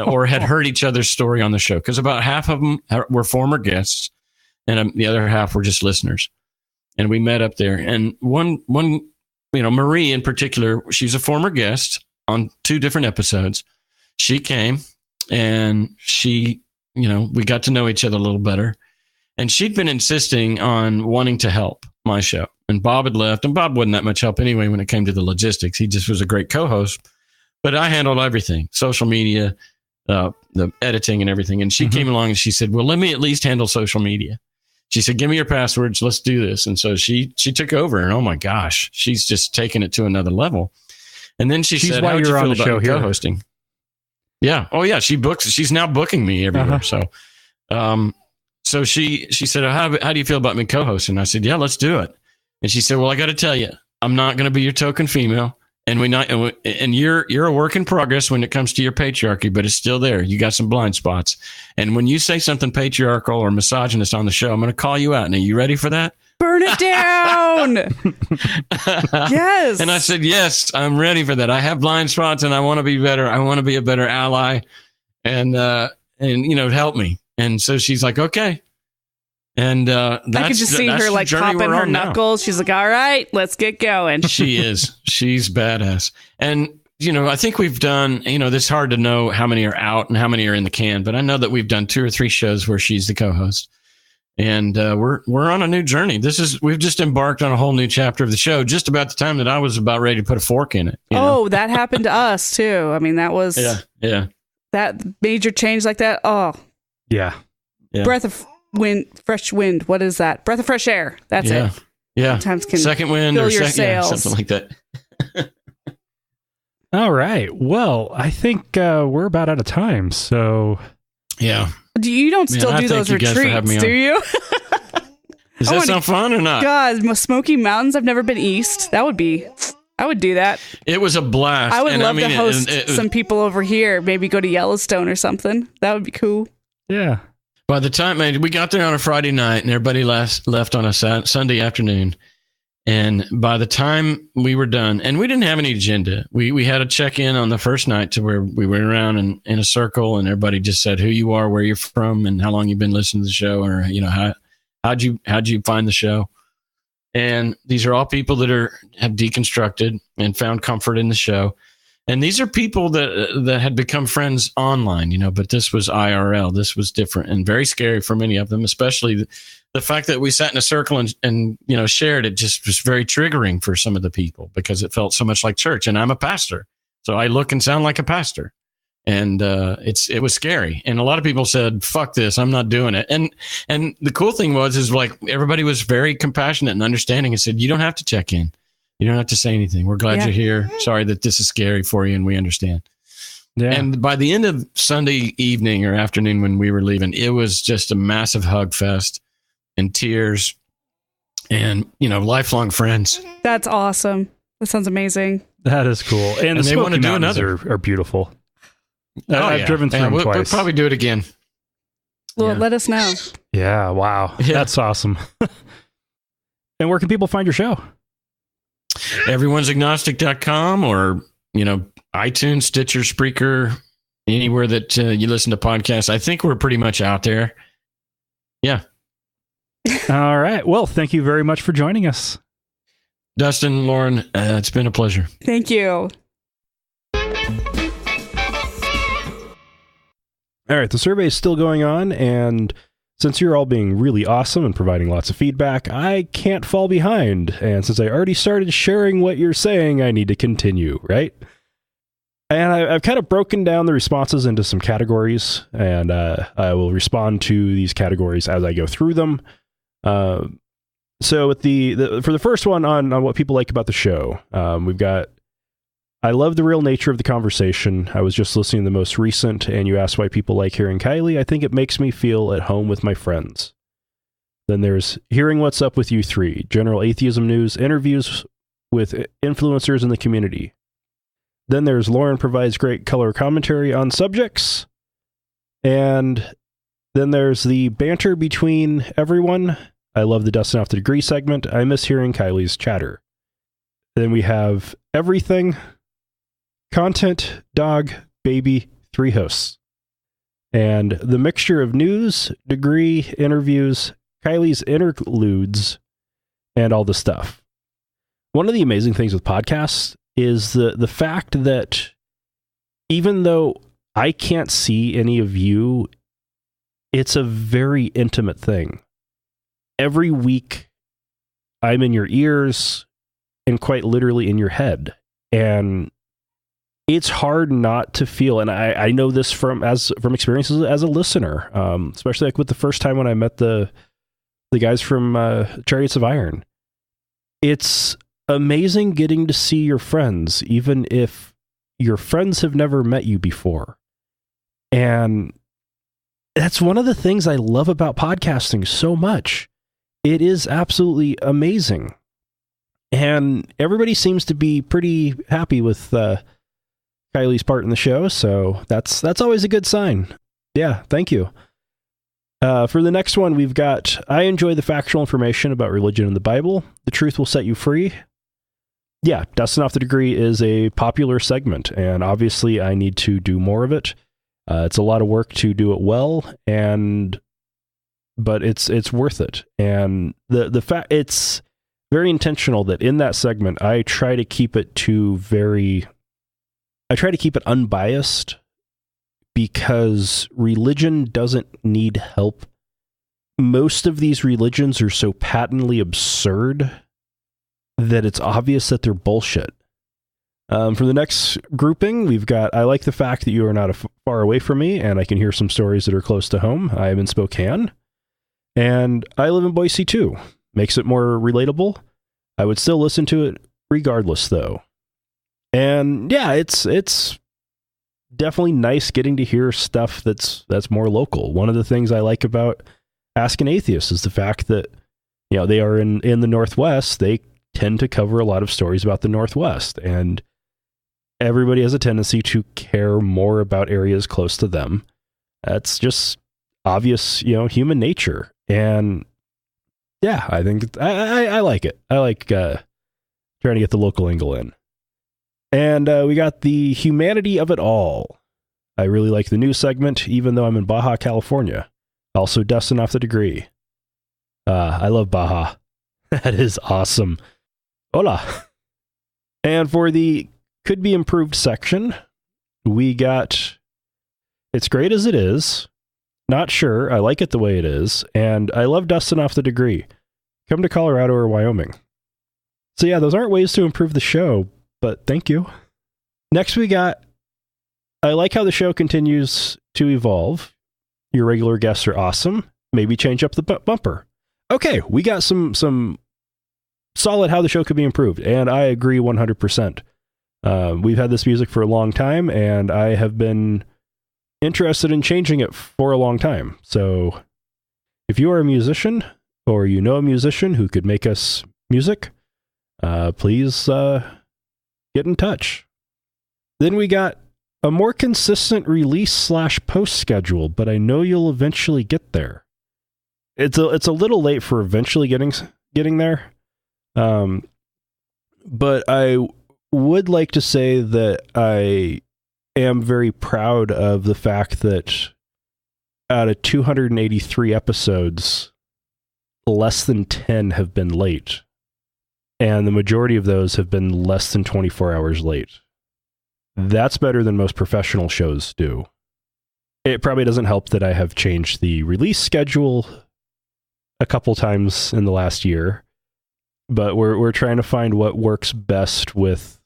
Speaker 3: or had heard each other's story on the show. Because about half of them were former guests and the other half were just listeners. And we met up there. And one, Marie in particular, she's a former guest on 2 different episodes. She came and she, we got to know each other a little better. And she'd been insisting on wanting to help my show. And Bob had left, and Bob wasn't that much help anyway when it came to the logistics. He just was a great co-host, but I handled everything, social media, the editing and everything. And she came along and she said, well, let me at least handle social media. She said, give me your passwords. Let's do this. And so she took over, and oh my gosh, she's just taken it to another level. And then she's said, how do you feel about co-hosting? Yeah. Oh yeah. She's now booking me everywhere. So, so she said, how do you feel about me co-hosting? I said, yeah, let's do it. And she said, well, I got to tell you, I'm not going to be your token female. And you're a work in progress when it comes to your patriarchy, but it's still there. You got some blind spots. And when you say something patriarchal or misogynist on the show, I'm going to call you out. And are you ready for that?
Speaker 2: Burn it down. Yes.
Speaker 3: And I said, yes, I'm ready for that. I have blind spots and I want to be better. I want to be a better ally and help me. And so she's like, okay. And
Speaker 2: I could just see her like popping her knuckles. She's like, all right, let's get going.
Speaker 3: She is. She's badass. And, I think we've done, it's hard to know how many are out and how many are in the can, but I know that we've done 2 or 3 shows where she's the co-host. And we're on a new journey. We've just embarked on a whole new chapter of the show just about the time that I was about ready to put a fork in it.
Speaker 2: Oh, that happened to us too. I mean, that was that major change like that. Oh,
Speaker 1: yeah.
Speaker 2: Breath of wind, fresh wind. What is that? Breath of fresh air. That's it.
Speaker 3: Yeah.
Speaker 2: Sometimes can
Speaker 3: second wind
Speaker 2: fill
Speaker 3: or
Speaker 2: your sails.
Speaker 3: something like that.
Speaker 1: All right. Well, I think we're about out of time. So
Speaker 3: yeah.
Speaker 2: You don't still do those retreats, do you?
Speaker 3: Does that sound fun or not?
Speaker 2: God, Smoky Mountains. I've never been east. I would do that.
Speaker 3: It was a blast.
Speaker 2: I would love to host some people over here. Maybe go to Yellowstone or something. That would be cool.
Speaker 1: Yeah.
Speaker 3: By the time we got there on a Friday night and everybody left on a Sunday afternoon. And by the time we were done, and we didn't have any agenda, we had a check-in on the first night to where we went around in a circle and everybody just said who you are, where you're from, and how long you've been listening to the show, or, how'd you find the show? And these are all people that have deconstructed and found comfort in the show. And these are people that had become friends online, but this was IRL. This was different and very scary for many of them, especially the fact that we sat in a circle and shared it just was very triggering for some of the people because it felt so much like church. And I'm a pastor, so I look and sound like a pastor. And it was scary. And a lot of people said, fuck this, I'm not doing it. And the cool thing is like everybody was very compassionate and understanding and said, you don't have to check in. You don't have to say anything. We're glad you're here. Sorry that this is scary for you, and we understand. Yeah. And by the end of Sunday evening or afternoon when we were leaving, it was just a massive hug fest and tears and, lifelong friends.
Speaker 2: That's awesome. That sounds amazing.
Speaker 1: That is cool. And the
Speaker 3: they want to do another.
Speaker 1: Are beautiful.
Speaker 3: I've
Speaker 1: driven through them twice.
Speaker 3: We'll probably do it again.
Speaker 2: Well, let us know.
Speaker 1: Yeah. Wow. Yeah. That's awesome. And where can people find your show?
Speaker 3: Everyone's agnostic.com or, iTunes, Stitcher, Spreaker, anywhere that you listen to podcasts. I think we're pretty much out there. Yeah.
Speaker 1: All right. Well, thank you very much for joining us.
Speaker 3: Dustin, Lauren, it's been a pleasure.
Speaker 2: Thank you.
Speaker 1: All right. The survey is still going on, and since you're all being really awesome and providing lots of feedback, I can't fall behind. And since I already started sharing what you're saying, I need to continue, right? And I've kind of broken down the responses into some categories, and I will respond to these categories as I go through them. So with for the first one on what people like about the show, we've got, I love the real nature of the conversation. I was just listening to the most recent, and you asked why people like hearing Kylie. I think it makes me feel at home with my friends. Then there's hearing what's up with you three, general atheism news, interviews with influencers in the community. Then there's Lauren provides great color commentary on subjects. And then there's the banter between everyone. I love the Dustin Off the Degree segment. I miss hearing Kylie's chatter. Then we have everything. Content, dog, baby, 3 hosts. And the mixture of news, degree, interviews, Kylie's interludes, and all the stuff. One of the amazing things with podcasts is the fact that even though I can't see any of you, it's a very intimate thing. Every week, I'm in your ears and quite literally in your head. And it's hard not to feel, and I know this from experiences as a listener, especially like with the first time when I met the guys from Chariots of Iron. It's amazing getting to see your friends, even if your friends have never met you before. And that's one of the things I love about podcasting so much. It is absolutely amazing. And everybody seems to be pretty happy with Kylie's part in the show, so that's always a good sign. Yeah, thank you. For the next one, we've got, I enjoy the factual information about religion and the Bible. The truth will set you free. Yeah, Dustin Off the Degree is a popular segment, and obviously I need to do more of it. It's a lot of work to do it well, but it's worth it. And the fact, it's very intentional that in that segment, I try to keep it unbiased, because religion doesn't need help. Most of these religions are so patently absurd that it's obvious that they're bullshit. For the next grouping, we've got, I like the fact that you are not far away from me, and I can hear some stories that are close to home. I am in Spokane, and I live in Boise too. Makes it more relatable. I would still listen to it regardless, though. And yeah, it's definitely nice getting to hear stuff that's more local. One of the things I like about Ask an Atheist is the fact that, they are in the Northwest. They tend to cover a lot of stories about the Northwest, and everybody has a tendency to care more about areas close to them. That's just obvious, human nature. And yeah, I think I like it. I like trying to get the local angle in. And we got the humanity of it all. I really like the new segment, even though I'm in Baja, California. Also dusting off the degree. I love Baja. That is awesome. Hola. And for the could be improved section, we got it's great as it is. Not sure. I like it the way it is. And I love dusting off the degree. Come to Colorado or Wyoming. So yeah, those aren't ways to improve the show, but thank you. Next we got I like how the show continues to evolve. Your regular guests are awesome. Maybe change up the bumper. Okay, we got some solid how the show could be improved, and I agree 100%. We've had this music for a long time, and I have been interested in changing it for a long time. So if you are a musician, or you know a musician who could make us music, please get in touch. Then we got a more consistent release / post schedule, but I know you'll eventually get there. It's a little late for eventually getting there. But I would like to say that I am very proud of the fact that out of 283 episodes, less than 10 have been late. And the majority of those have been less than 24 hours late. That's better than most professional shows do. It probably doesn't help that I have changed the release schedule a couple times in the last year, but we're trying to find what works best with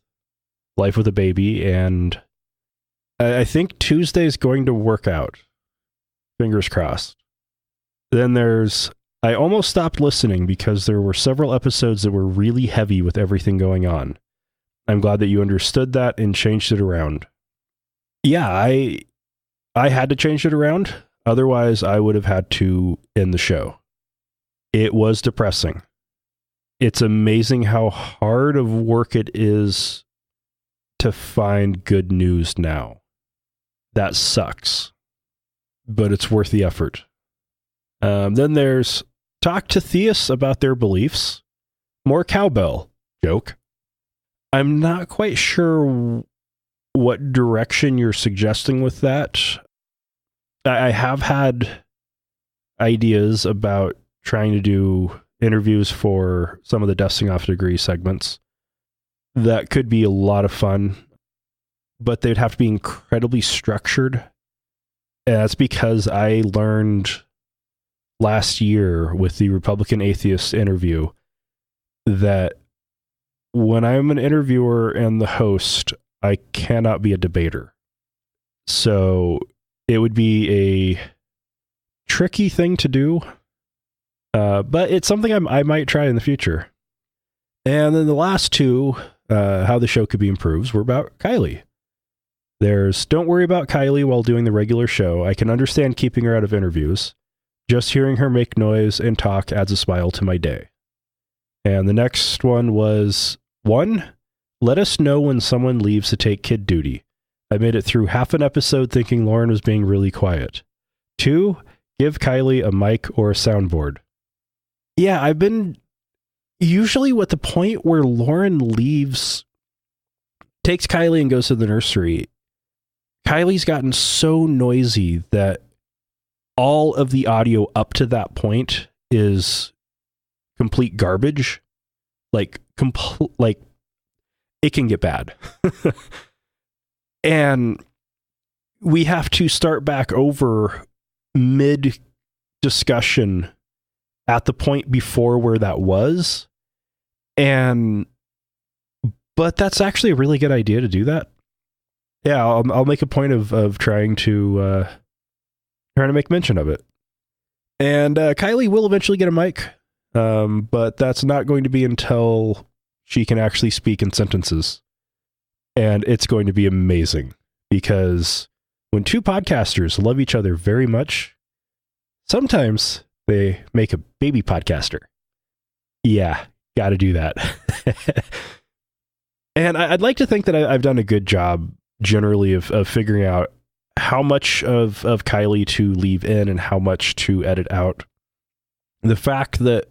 Speaker 1: life with a baby, and I think Tuesday is going to work out. Fingers crossed. Then I almost stopped listening because there were several episodes that were really heavy with everything going on. I'm glad that you understood that and changed it around. Yeah, I had to change it around. Otherwise, I would have had to end the show. It was depressing. It's amazing how hard of work it is to find good news now. That sucks. But it's worth the effort. Then there's talk to theists about their beliefs. More cowbell. Joke. I'm not quite sure what direction you're suggesting with that. I have had ideas about trying to do interviews for some of the dusting off degree segments. That could be a lot of fun, but they'd have to be incredibly structured. And that's because I learned last year with the Republican atheist interview that when I'm an interviewer and the host, I cannot be a debater. So it would be a tricky thing to do, but it's something I might try in the future. And then the last two, how the show could be improved, were about Kylie. There's don't worry about Kylie while doing the regular show. I can understand keeping her out of interviews. Just hearing her make noise and talk adds a smile to my day. And the next one was 1, let us know when someone leaves to take kid duty. I made it through half an episode thinking Lauren was being really quiet. 2, give Kylie a mic or a soundboard. Yeah, I've been usually at the point where Lauren leaves, takes Kylie and goes to the nursery. Kylie's gotten so noisy that all of the audio up to that point is complete garbage. Like it can get bad. And we have to start back over mid discussion at the point before where that was. But that's actually a really good idea to do that. Yeah, I'll make a point of trying to make mention of it. And Kylie will eventually get a mic, but that's not going to be until she can actually speak in sentences. And it's going to be amazing, because when two podcasters love each other very much, sometimes they make a baby podcaster. Yeah, got to do that. And I'd like to think that I've done a good job generally of figuring out how much of Kylie to leave in and how much to edit out. The fact that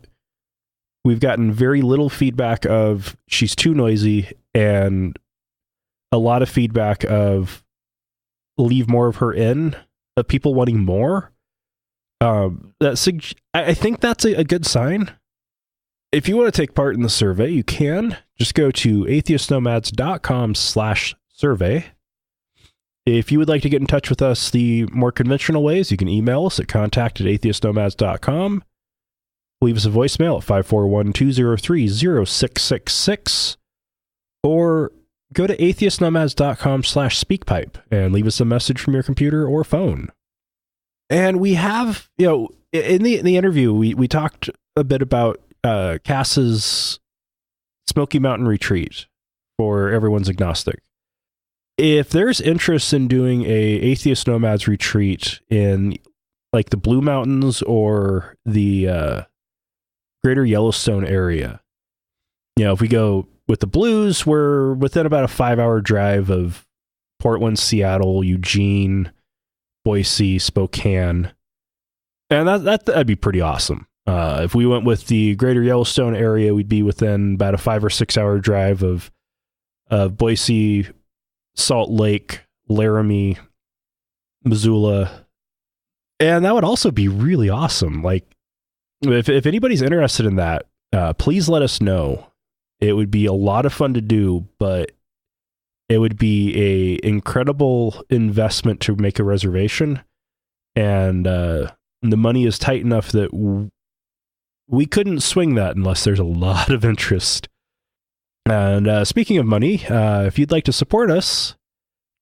Speaker 1: we've gotten very little feedback of she's too noisy and a lot of feedback of leave more of her in, of people wanting more. I think that's a good sign. If you want to take part in the survey, you can. Just go to atheistnomads.com/survey. If you would like to get in touch with us the more conventional ways, you can email us at contact@atheistnomads.com. Leave us a voicemail at 541-203-0666. Or go to atheistnomads.com/speakpipe and leave us a message from your computer or phone. And we have, in the interview, we talked a bit about Cass's Smoky Mountain retreat for Everyone's Agnostic. If there's interest in doing a Atheist Nomads retreat in like the Blue Mountains or the Greater Yellowstone area, if we go with the Blues, we're within about a 5-hour drive of Portland, Seattle, Eugene, Boise, Spokane, and that'd be pretty awesome. If we went with the Greater Yellowstone area, we'd be within about a 5 or 6 hour drive of Boise, Salt Lake, Laramie, Missoula, and that would also be really awesome. Like, if anybody's interested in that, please let us know. It would be a lot of fun to do, but it would be a incredible investment to make a reservation, and the money is tight enough that we couldn't swing that unless there's a lot of interest. And speaking of money, if you'd like to support us,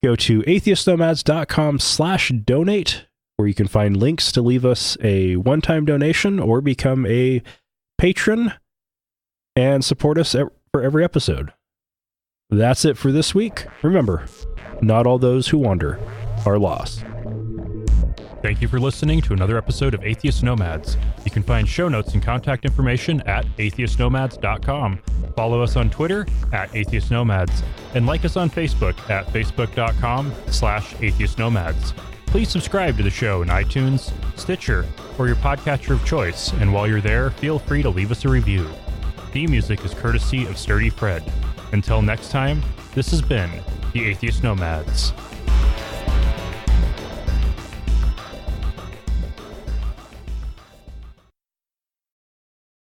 Speaker 1: go to atheistnomads.com/donate, where you can find links to leave us a one-time donation or become a patron and support us for every episode. That's it for this week. Remember, not all those who wander are lost.
Speaker 4: Thank you for listening to another episode of Atheist Nomads. You can find show notes and contact information at atheistnomads.com. Follow us on Twitter at Atheist Nomads, and like us on Facebook at facebook.com/atheistnomads. Please subscribe to the show in iTunes, Stitcher, or your podcatcher of choice, and while you're there, feel free to leave us a review. Theme music is courtesy of Sturdy Fred. Until next time, this has been the Atheist Nomads.